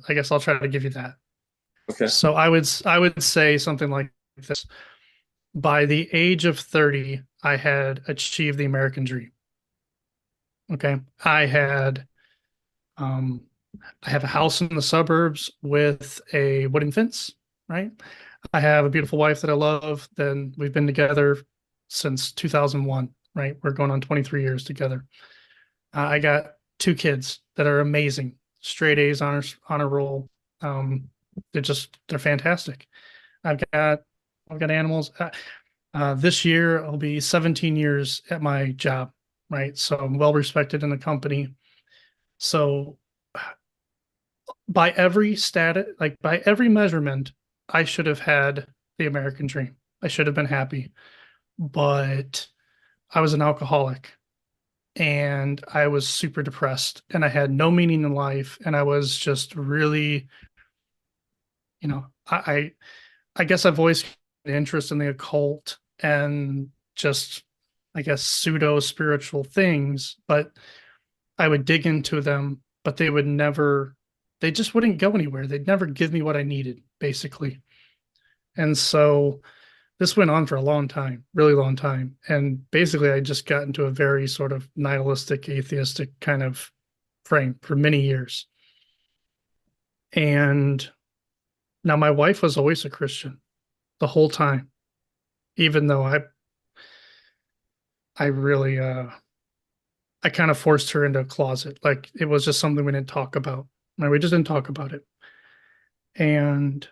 I guess I'll try to give you that. Okay. So I would say something like this. By the age of 30, I had achieved the American dream. Okay. Um, I have a house in the suburbs with a wooden fence, right? I have a beautiful wife that I love. Then we've been together since 2001, right? We're going on 23 years together. I got two kids that are amazing, straight A's, honor roll. Um, they're fantastic. I've got I've got animals. This year I'll be 17 years at my job, right? So I'm well respected in the company. So by every like by every measurement, I should have had the American dream. I should have been happy, but I was an alcoholic and I was super depressed and I had no meaning in life. And I was just really, you know, I guess I've always had an interest in the occult and just, I guess, pseudo spiritual things, but I would dig into them, but they just wouldn't go anywhere. They'd never give me what I needed, basically. And so this went on for a long time, really long time. And basically, I just got into a very sort of nihilistic, atheistic kind of frame for many years. And now my wife was always a Christian the whole time, even though I really, I kind of forced her into a closet. Like it was just something we didn't talk about. Right? We just didn't talk about it. And,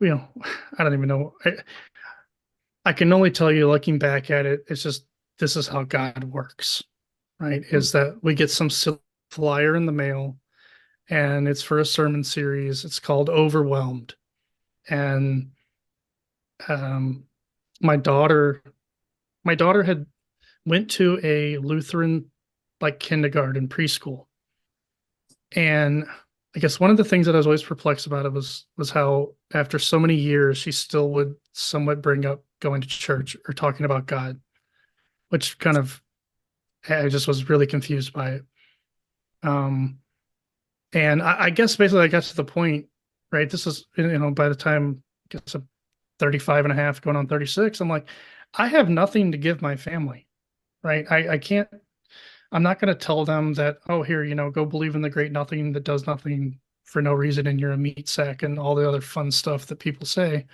you know, I don't even know. I can only tell you, looking back at it, it's just this is how God works, right? Is that we get some flyer in the mail and it's for a sermon series. It's called Overwhelmed. And um, my daughter, my daughter had went to a Lutheran like kindergarten preschool. And I guess one of the things that I was always perplexed about it was how after so many years she still would somewhat bring up going to church or talking about God, which kind of I just was really confused by it. Um, and I guess basically I got to the point, right? This is, by the time I guess I'm 35 and a half, going on 36, I'm like, I have nothing to give my family, right? I can't, I'm not going to tell them that, oh, here, go believe in the great nothing that does nothing for no reason and you're a meat sack and all the other fun stuff that people say.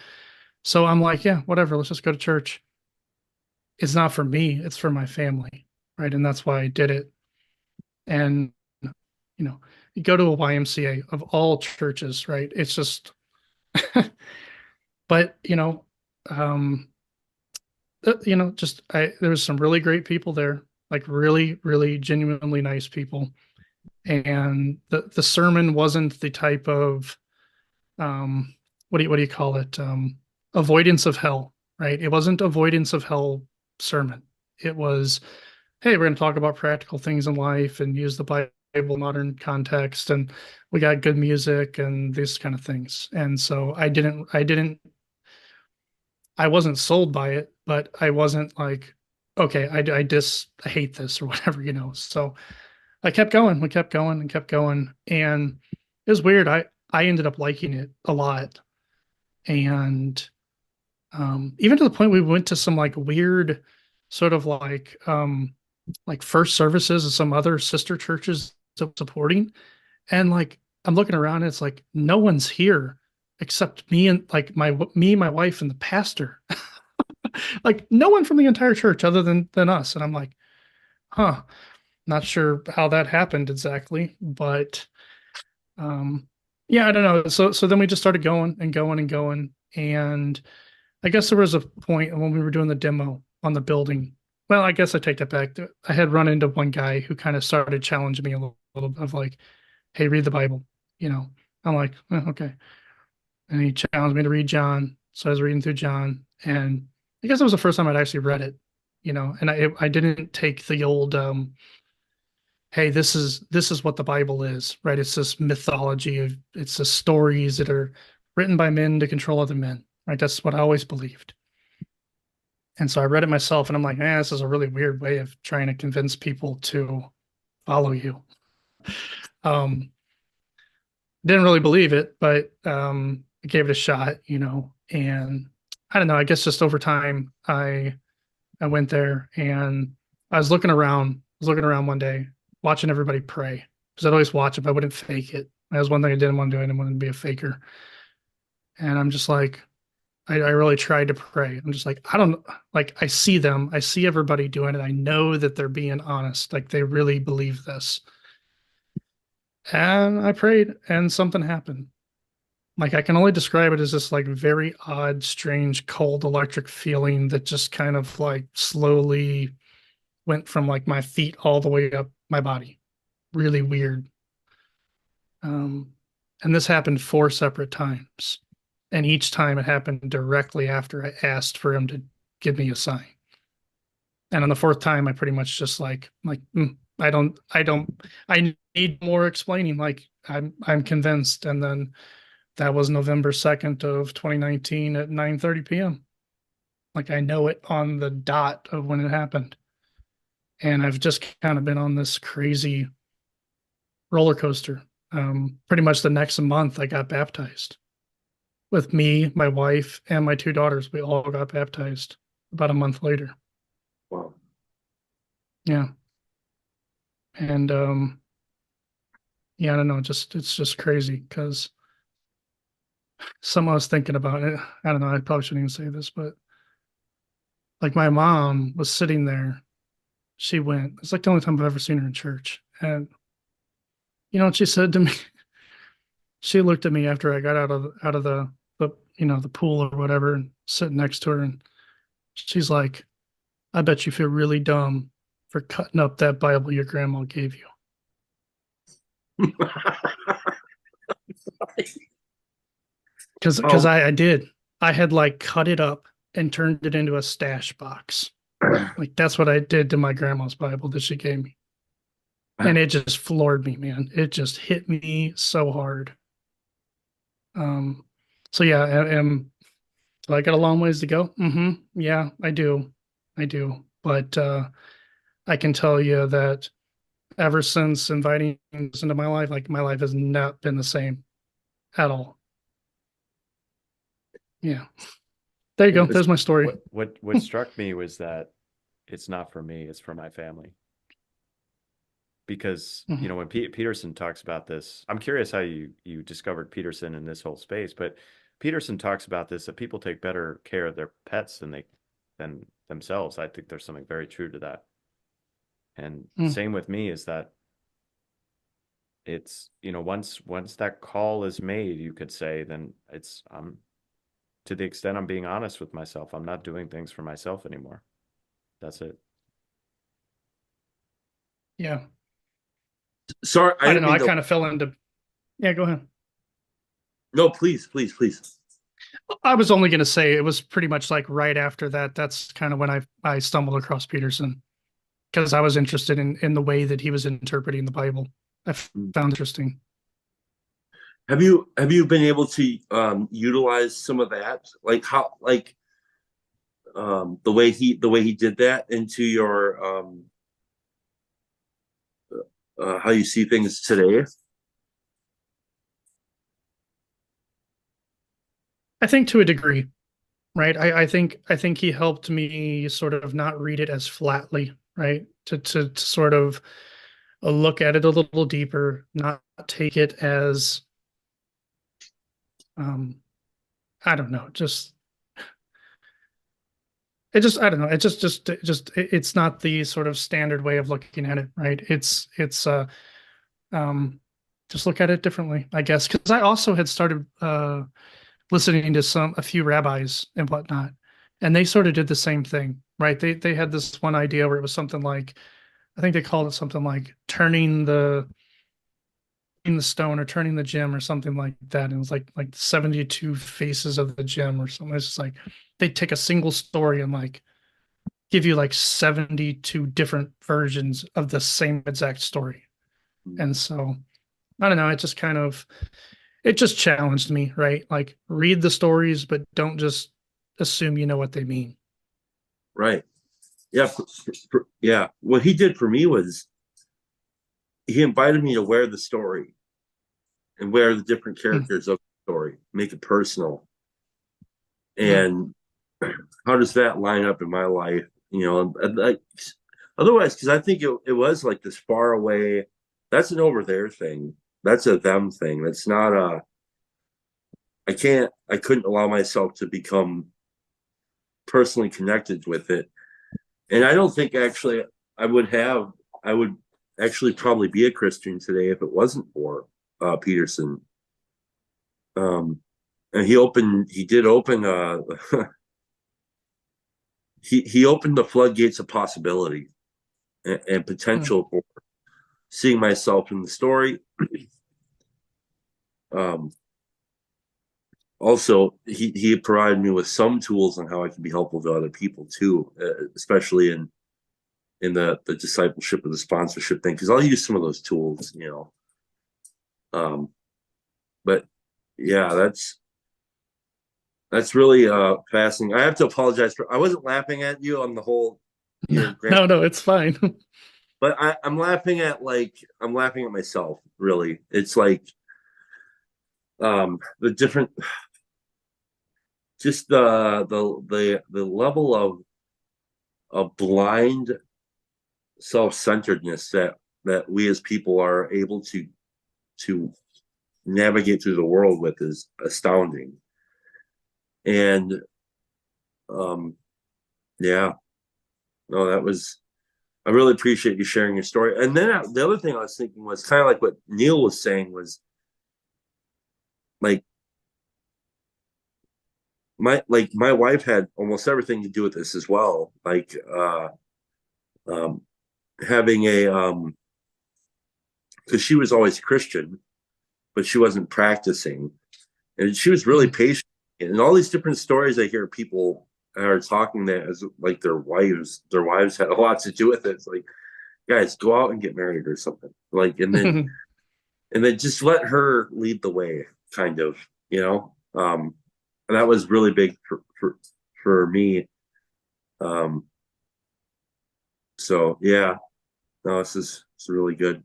So I'm like, yeah, whatever, let's just go to church. It's not for me, it's for my family, right? And that's why I did it. And you go to a YMCA of all churches, right? It's just, but um, just there was some really great people there, like really, really genuinely nice people, and the sermon wasn't the type of what do you call it, avoidance of hell, right? It wasn't avoidance of hell sermon. It was, hey, we're going to talk about practical things in life and use the Bible modern context, and we got good music and these kind of things. And so I wasn't sold by it, but I wasn't like, okay, I hate this or whatever. So I kept going, we kept going and kept going. And it was weird. I ended up liking it a lot. And even to the point we went to some like weird sort of like first services of some other sister churches that were supporting. And like I'm looking around and it's like no one's here except me and like my wife and the pastor. Like no one from the entire church other than us. And I'm like, huh, not sure how that happened exactly, but yeah, I don't know. So then we just started going and going and going. And I guess there was a point when we were doing the demo on the building. Well, I guess I take that back. I had run into one guy who kind of started challenging me a little bit of like, hey, read the Bible. You know, I'm like, okay. And he challenged me to read John. So I was reading through John. And I guess it was the first time I'd actually read it, you know, and I didn't take the old, hey, this is what the Bible is, right? It's this mythology of it's the stories that are written by men to control other men, right? That's what I always believed. And so I read it myself and I'm like, man, this is a really weird way of trying to convince people to follow you. Um, didn't really believe it, but I gave it a shot, you know, and I don't know, I guess just over time I went there and I was looking around one day, watching everybody pray. Because I'd always watch it, but I wouldn't fake it. That was one thing I didn't want to do. I didn't want to be a faker. And I'm just like, I really tried to pray. I'm just like, I don't like I see them. I see everybody doing it. I know that they're being honest. Like they really believe this. And I prayed and something happened. Like I can only describe it as this like very odd, strange, cold electric feeling that just kind of like slowly went from like my feet all the way up my body. Really weird. Um, and this happened 4 separate times. And each time it happened directly after I asked for him to give me a sign. And on the fourth time, I pretty much just I need more explaining. Like I'm convinced. And then that was November 2nd of 2019 at 9:30 p.m. Like I know it on the dot of when it happened. And I've just kind of been on this crazy roller coaster. Pretty much the next month, I got baptized with me, my wife, and my 2 daughters. We all got baptized about a month later. Wow. Yeah. And yeah, I don't know, it's just crazy because someone was thinking about it. I don't know, I probably shouldn't even say this, but like my mom was sitting there. She went, it's like the only time I've ever seen her in church. And you know what she said to me? She looked at me after I got out of the you know the pool or whatever and sitting next to her and she's like, I bet you feel really dumb for cutting up that Bible your grandma gave you. Because Oh, I did. I had like cut it up and turned it into a stash box. Like that's what I did to my grandma's Bible that she gave me. And it just floored me, man. It just hit me so hard. Um, so yeah, do I got a long ways to go? Yeah, I do. I do. But I can tell you that ever since inviting this into my life, like my life has not been the same at all. Yeah. There you go. There's my story. What struck me was that it's not for me, it's for my family. Because, you know, when Peterson talks about this, I'm curious how you discovered Peterson in this whole space, but Peterson talks about this, that people take better care of their pets than themselves. I think there's something very true to that. And same with me is that it's, you know, once that call is made, you could say, then it's to the extent I'm being honest with myself, I'm not doing things for myself anymore. That's it. Yeah. sorry, I I don't didn't know. mean I to. kind of fell into, yeah, go ahead. No, please, please, please. I was only going to say it was pretty much like right after that. That's kind of when I stumbled across Peterson because I was interested in the way that he was interpreting the Bible. I found interesting. Have you been able to utilize some of that, like how like the way he did that into your how you see things today? I think to a degree, right? I think he helped me sort of not read it as flatly, right? To sort of look at it a little deeper, not take it as um I don't know, just it just I don't know, it it's not the sort of standard way of looking at it, right? It's um just look at it differently, I guess, because I also had started listening to a few rabbis and whatnot, and they sort of did the same thing, right? They had this one idea where it was something like, I think they called it something like turning the stone or turning the gem or something like that. And it was like 72 faces of the gem or something. It's just like they'd take a single story and like give you like 72 different versions of the same exact story. And so I don't know, it just challenged me, right? Like read the stories, but don't just assume you know what they mean. Right. Yeah. Yeah. What he did for me was he invited me to wear the story and wear the different Hmm. characters of the story, make it personal. Yeah. And how does that line up in my life? You know, like otherwise, because I think it was like this far away. That's an over there thing. That's a them thing. That's not a. I couldn't allow myself to become personally connected with it. And I don't think actually I would have. I would actually probably be a Christian today if it wasn't for Peterson. Um, and he did open he opened the floodgates of possibility and Hmm. potential for seeing myself in the story. Um, Also, he provided me with some tools on how I can be helpful to other people too, especially in the discipleship or the sponsorship thing, because I'll use some of those tools, you know. But yeah, that's really fascinating. I have to apologize for I wasn't laughing at you on the whole No, your grand, no, it's fine. but I'm laughing at I'm laughing at myself. Really, it's like the different, just the level of blind self-centeredness that we as people are able to navigate through the world with is astounding. And um yeah, no, that was I really appreciate you sharing your story. And then the other thing I was thinking was kind of like what Neil was saying was like my wife had almost everything to do with this as well. Um having a because she was always Christian, but she wasn't practicing. And she was really Hmm. patient. And all these different stories I hear people are talking that as like their wives had a lot to do with it. It's like, guys, go out and get married or something. Like, and then just let her lead the way, kind of, you know. And that was really big for me. Um, so yeah, no, this is really good.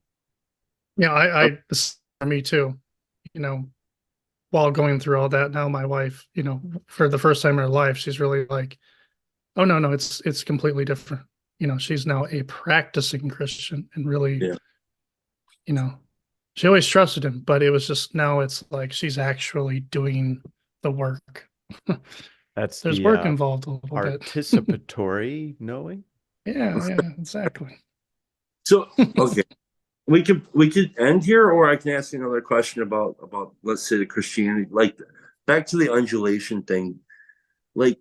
Yeah, this is for me too. You know, while going through all that, now my wife, for the first time in her life, she's really like, oh no, no, it's completely different. She's now a practicing Christian and really, Yeah, you know, she always trusted him, but it was just now it's like she's actually doing the work. That's There's the work involved a little bit. participatory knowing. Yeah, yeah, exactly. so okay, we could end here, or I can ask you another question about let's say the Christianity, like back to the undulation thing. Like,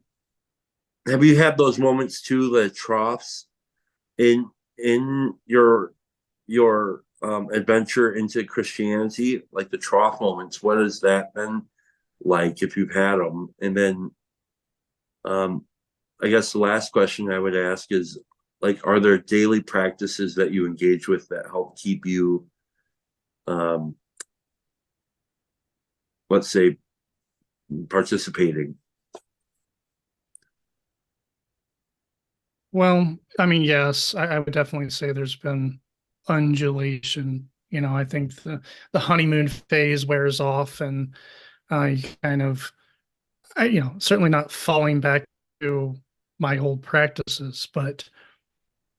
have you had those moments too, the troughs in your adventure into Christianity, like the trough moments? What has that been like if you've had them? And then um, I guess the last question I would ask is like, are there daily practices that you engage with that help keep you um, let's say participating? Well, I mean, yes, I would definitely say there's been undulation. I think the honeymoon phase wears off, and you kind of certainly not falling back to my old practices, but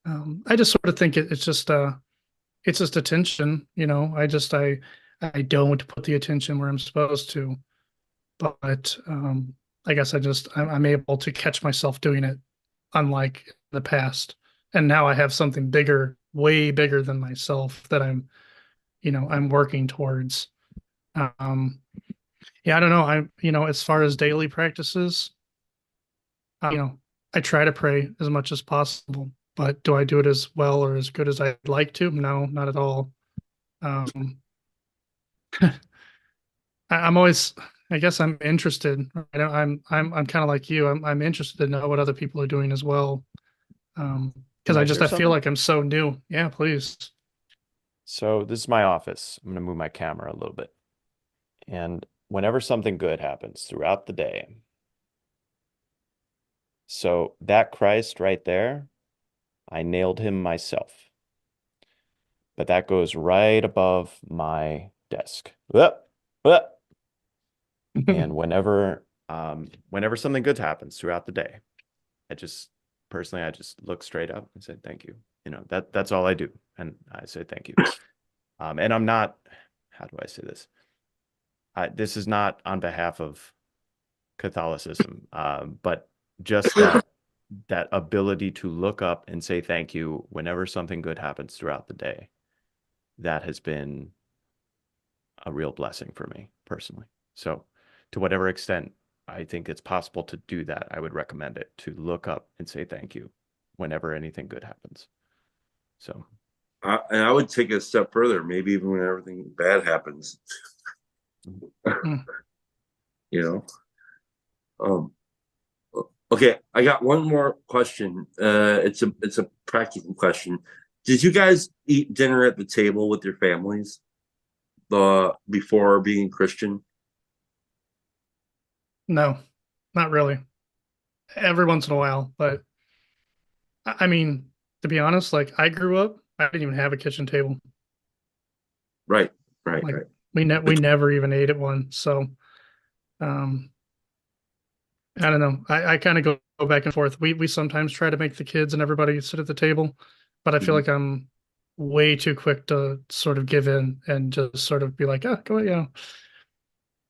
I just sort of think it's just attention, I don't put the attention where I'm supposed to, but I guess I'm able to catch myself doing it, unlike the past. And now I have something bigger, way bigger than myself that I'm working towards. Um, yeah, I don't know. As far as daily practices, uh, you know, I try to pray as much as possible, but do I do it as well or as good as I'd like to? No, not at all. Um, I'm always, I guess I'm interested. I'm kind of like you. I'm interested to know what other people are doing as well. Can Because I share I feel something? like I'm so new. Yeah, please. So this is my office. I'm going to move my camera a little bit. And whenever something good happens throughout the day, so that Christ right there, I nailed him myself. But that goes right above my desk. And whenever something good happens throughout the day, I just personally I just look straight up and say thank you. That's all I do. And I say thank you. And I'm not, how do I say this? This is not on behalf of Catholicism, but just that ability to look up and say thank you whenever something good happens throughout the day. That has been a real blessing for me personally. So, to whatever extent I think it's possible to do that, I would recommend it to look up and say thank you whenever anything good happens. So, And I would take it a step further, maybe even when everything bad happens, Mm. you know. Um, okay, I got one more question. It's a practical question. Did you guys eat dinner at the table with your families before being Christian? No, not really. Every once in a while, but I mean, to be honest, like I grew up, I didn't even have a kitchen table. Right, right, Like right. we never even ate at one. So um I don't know. I kind of go back and forth. We sometimes try to make the kids and everybody sit at the table, but I feel Mhm, like I'm way too quick to sort of give in and just sort of be like, oh, go,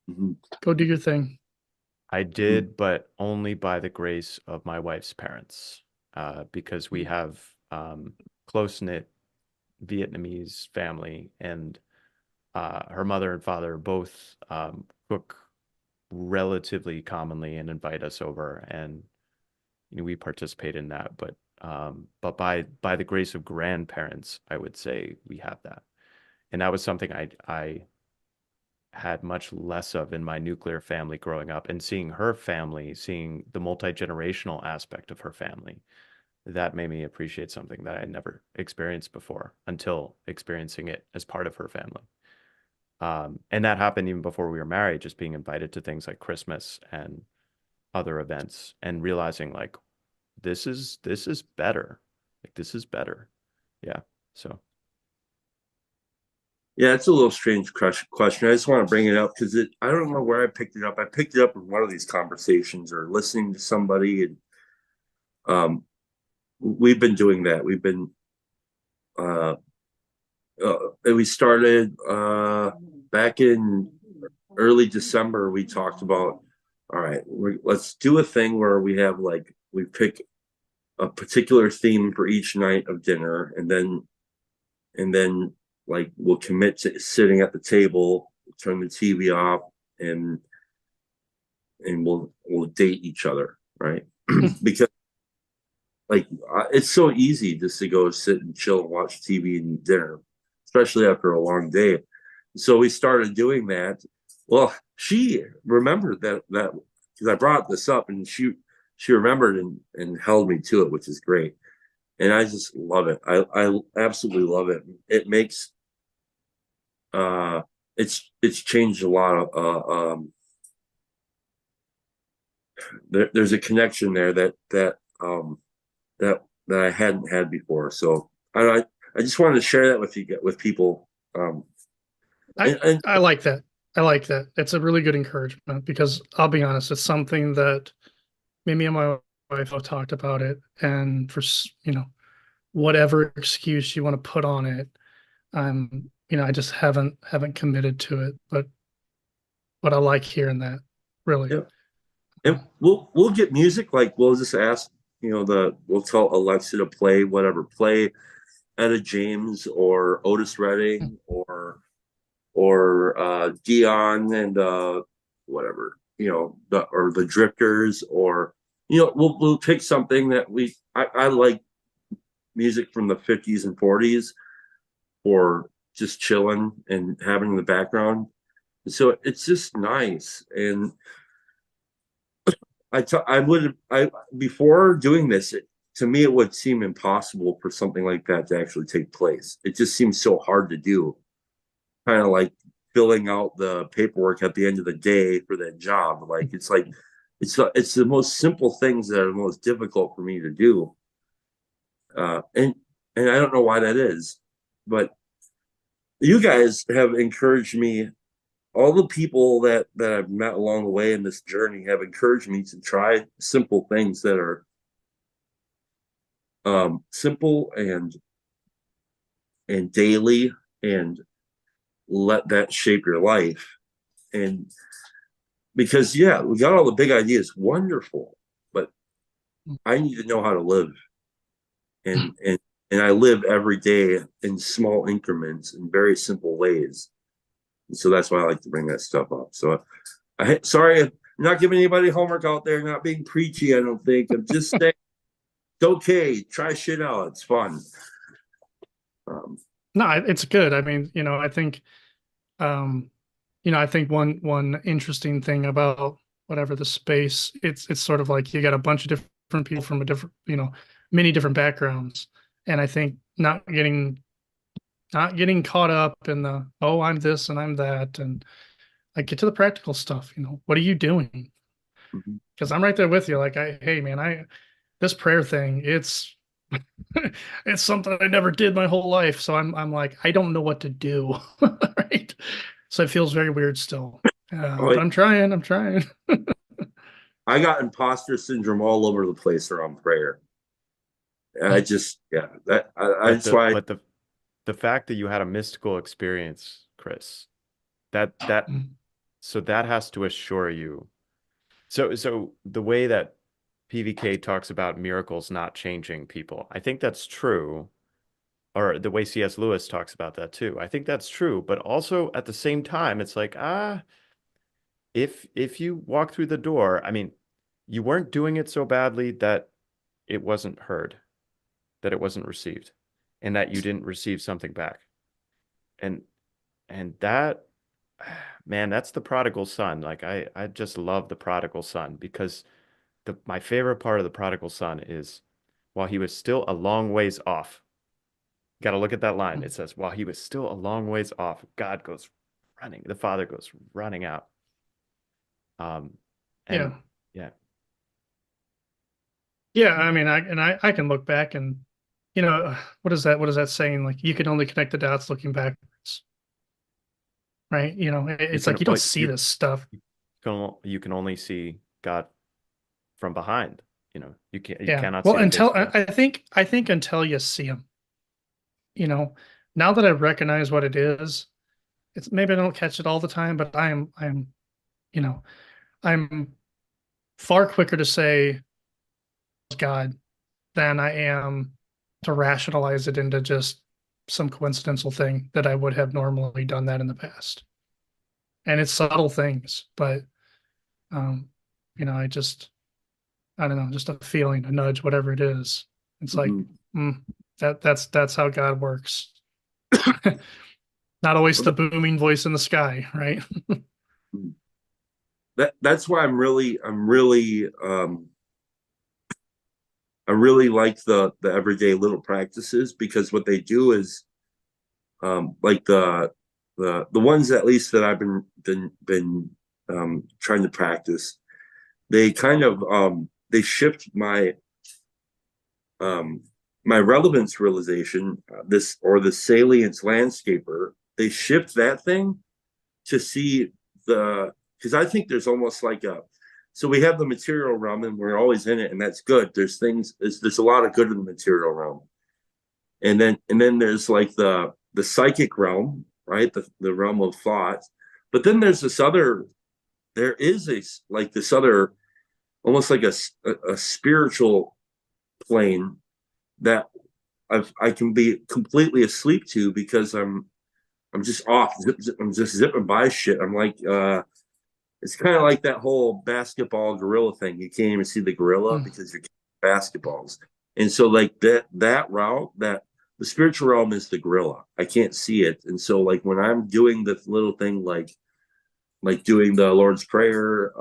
mhm, go do your thing. I mhm, did, but only by the grace of my wife's parents, because we have close-knit Vietnamese family, and her mother and father both cook relatively commonly and invite us over, and we participate in that. But by the grace of grandparents, I would say we have that, and that was something I had much less of in my nuclear family growing up, and seeing her family, seeing the multi-generational aspect of her family, that made me appreciate something that I had never experienced before until experiencing it as part of her family. And that happened even before we were married, just being invited to things like Christmas and other events and realizing like this is better. Like this is better. Yeah. So Yeah, it's a little strange question. I just want to bring it up because I don't know where I picked it up. I picked it up in one of these conversations or listening to somebody, and um, we've been doing that. We've been uh, we started back in early December. We talked about, all right, let's do a thing where we pick a particular theme for each night of dinner, and then like we'll commit to sitting at the table, turn the TV off, and we'll date each other, right? Because like it's so easy just to go sit and chill and watch TV and eat dinner, especially after a long day. So we started doing that. Well, she remembered that because I brought this up, and she remembered and held me to it, which is great. And I just love it. I absolutely love it. It makes uh it's changed a lot of there's a connection there that I hadn't had before. So I just wanted to share that with you with people. I And I like that. I like that. It's a really good encouragement because I'll be honest, it's something that me and my wife have talked about it, and for whatever excuse you want to put on it, I just haven't committed to it, but I like hearing that, really. Yeah. And we'll get music, like we'll just ask, we'll tell Alexa to play Etta James or Otis Redding or Dion and whatever, or the Drifters, or we'll pick something that I like music from the 50s and 40s or just chilling and having in the background. So it's just nice. And before doing this, to me, it would seem impossible for something like that to actually take place. It just seems so hard to do. Kind of like filling out the paperwork at the end of the day for that job. It's the most simple things that are the most difficult for me to do. And I don't know why that is, but you guys have encouraged me. All the people that I've met along the way in this journey have encouraged me to try simple things that are simple and daily, and let that shape your life. And because we got all the big ideas, wonderful, but I need to know how to live, and I live every day in small increments in very simple ways. And so that's why I like to bring that stuff up. So sorry, I'm not giving anybody homework out there, not being preachy. I don't think. I'm just saying it's okay. Try shit out. It's fun. No, it's good. I mean, I think one interesting thing about whatever the space, it's sort of like you got a bunch of different people from a different, many different backgrounds. And I think not getting caught up in the, oh, I'm this and I'm that, and like get to the practical stuff. What are you doing? Because I'm right there with you. Like, hey man, this prayer thing, it's it's something I never did my whole life. So I'm like, I don't know what to do. Right. So it feels very weird still. But I'm trying. I got imposter syndrome all over the place around prayer. That's why. But the fact that you had a mystical experience, Chris, that so that has to assure you. So the way that PVK talks about miracles not changing people, I think that's true. Or the way C.S. Lewis talks about that too. I think that's true. But also at the same time, it's like, if you walk through the door, I mean, you weren't doing it so badly that it wasn't heard, that it wasn't received, and that you didn't receive something back. And that, man, that's the prodigal son. Like I just love the prodigal son, because my favorite part of the prodigal son is while he was still a long ways off. Got to look at that line. It says, while he was still a long ways off, God goes running. The father goes running out. And yeah. Yeah. I mean, I can look back and, what is that saying? Like, you can only connect the dots looking backwards. Right. It's like, you don't see this stuff. You can only see God from behind. You cannot well, see until I think until you see him, now that I recognize what it is, it's maybe I don't catch it all the time, but I'm far quicker to say God than I am to rationalize it into just some coincidental thing that I would have normally done that in the past. And it's subtle things, but I don't know, just a feeling, a nudge, whatever it is. It's like that's how God works. Not always the booming voice in the sky, right? That's why I really like the everyday little practices, because what they do is like the ones at least that I've been trying to practice, they kind of they shift my my relevance realization, the salience landscaper. They shift that thing to see because I think there's almost like so we have the material realm and we're always in it, and that's good. There's a lot of good in the material realm. And then there's like the psychic realm, right? The realm of thought. But then there is this other, almost like a spiritual plane that I can be completely asleep to, because I'm just off. I'm just zipping by shit. I'm like, it's kind of like that whole basketball gorilla thing. You can't even see the gorilla because you're basketballs. And so like that route, that the spiritual realm is the gorilla. I can't see it. And so like when I'm doing this little thing, like doing the Lord's Prayer,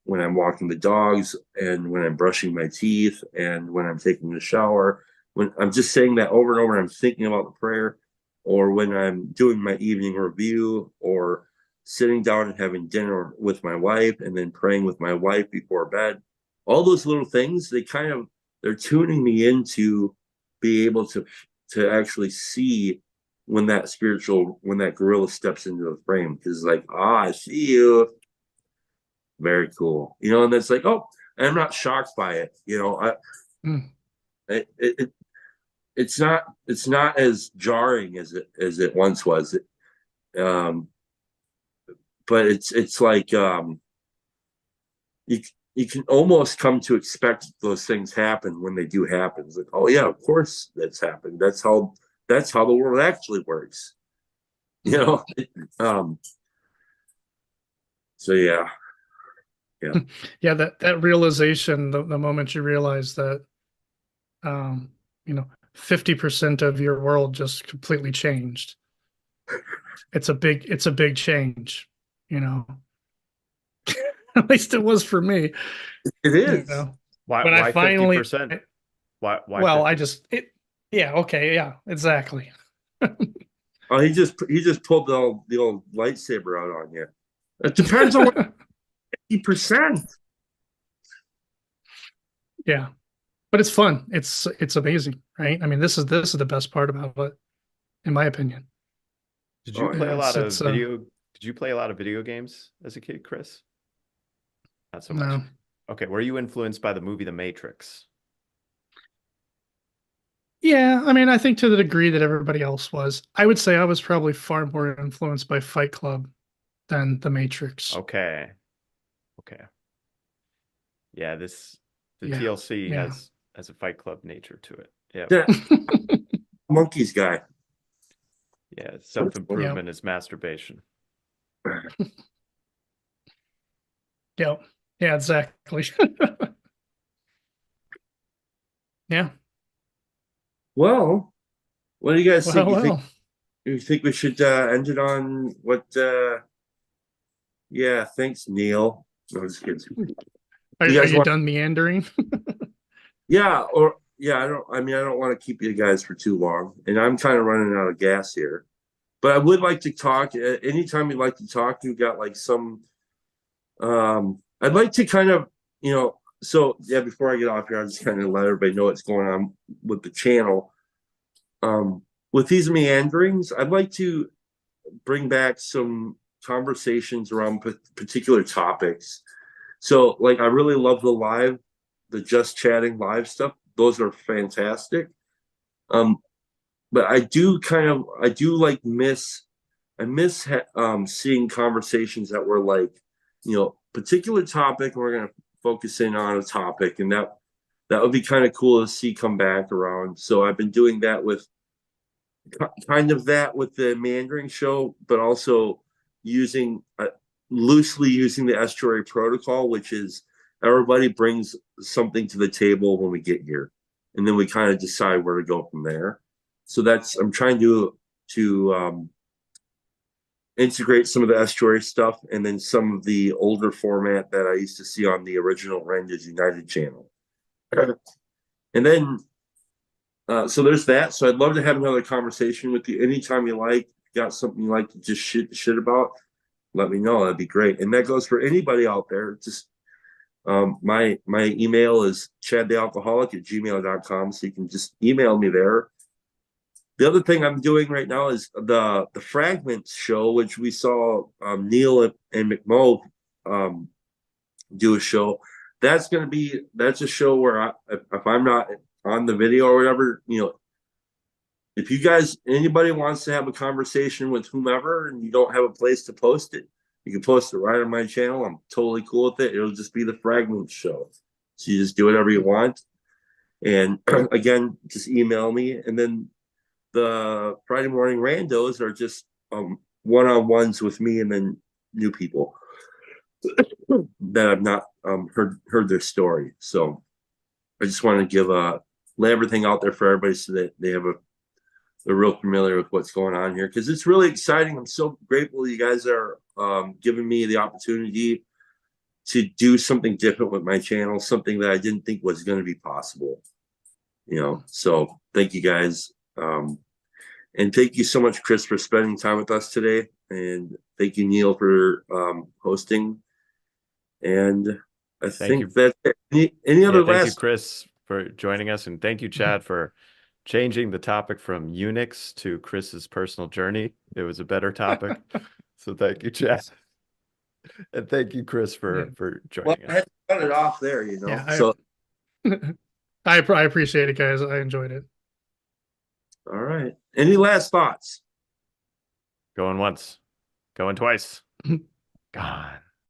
when I'm walking the dogs, and when I'm brushing my teeth, and when I'm taking a shower, when I'm just saying that over and over, I'm thinking about the prayer, or when I'm doing my evening review, or sitting down and having dinner with my wife, and then praying with my wife before bed. All those little things, they're tuning me into be able to actually see when that gorilla steps into the frame, because like, I see you. Very cool. And that's like, oh, I'm not shocked by it. It's not as jarring as it once was. But it's like, you can almost come to expect those things happen when they do happen. It's like, oh yeah, of course that's happened. That's how the world actually works. So yeah. Yeah, that realization, the moment you realize that 50% of your world just completely changed. It's a big change, At least it was for me. It is. Why when I finally 50%? Why well, 50%? yeah, okay, yeah, exactly. Oh, he just pulled the old lightsaber out on you. It depends on what 50%. Yeah. But it's fun. It's amazing, right? I mean, this is the best part about it, in my opinion. Did you play a It's- lot of it's, video? Did you play a lot of video games as a kid, Chris? Not so much. No. Okay, were you influenced by the movie The Matrix? Yeah, I mean, I think to the degree that everybody else was. I would say I was probably far more influenced by Fight Club than The Matrix. Okay. Yeah, the Yeah. TLC Yeah. has a Fight Club nature to it. Yeah. Yeah. Monkeys guy. Yeah, self-improvement is masturbation. Yeah. Yeah, exactly. Yeah. Well, what do you guys think? Well. You think we should end it on what? Yeah, thanks, Neil. No, just kidding. Are you done meandering? Yeah, I don't want to keep you guys for too long, and I'm kind of running out of gas here. But I would like to talk. Anytime you'd like to talk, you got like some. I'd like to kind of, So yeah, before I get off here, I'll just kind of let everybody know what's going on with the channel. With these meanderings, I'd like to bring back some conversations around particular topics. So, like, I really love the just chatting live stuff. Those are fantastic. But I miss seeing conversations that were like, particular topic, and we're going to focus in on a topic, and that would be kind of cool to see come back around. So I've been doing that with the Meandering Show, but also loosely using the estuary protocol, which is everybody brings something to the table when we get here, and then we kind of decide where to go from there. So I'm trying to integrate some of the estuary stuff, and then some of the older format that I used to see on the original Rangers United channel. And then, so there's that. So I'd love to have another conversation with you anytime you like. Got something you like to just shit about, let me know. That'd be great. And that goes for anybody out there. Just my email is chadthealcoholic@gmail.com. So you can just email me there. The other thing I'm doing right now is the Fragments show, which we saw Neil and McMo do a show. That's a show where if I'm not on the video or whatever, if you guys, anybody wants to have a conversation with whomever and you don't have a place to post it, you can post it right on my channel. I'm totally cool with it. It'll just be the Fragments show. So you just do whatever you want. And again, just email me. And then the Friday Morning Randos are just one-on-ones with me and then new people that I've not heard their story. So I just want to lay everything out there for everybody so that they're real familiar with what's going on here, because it's really exciting. I'm so grateful you guys are giving me the opportunity to do something different with my channel, something that I didn't think was going to be possible. So thank you guys. And thank you so much, Chris, for spending time with us today. And thank you, Neil, for hosting. And I think that's it. Any other last? Thank you, Chris, for joining us. And thank you, Chad, for changing the topic from Unix to Chris's personal journey. It was a better topic. So thank you, Chad. And thank you, Chris, for joining us. I had to cut it off there, Yeah, I appreciate it, guys. I enjoyed it. All right. Any last thoughts? Going once, going twice, gone.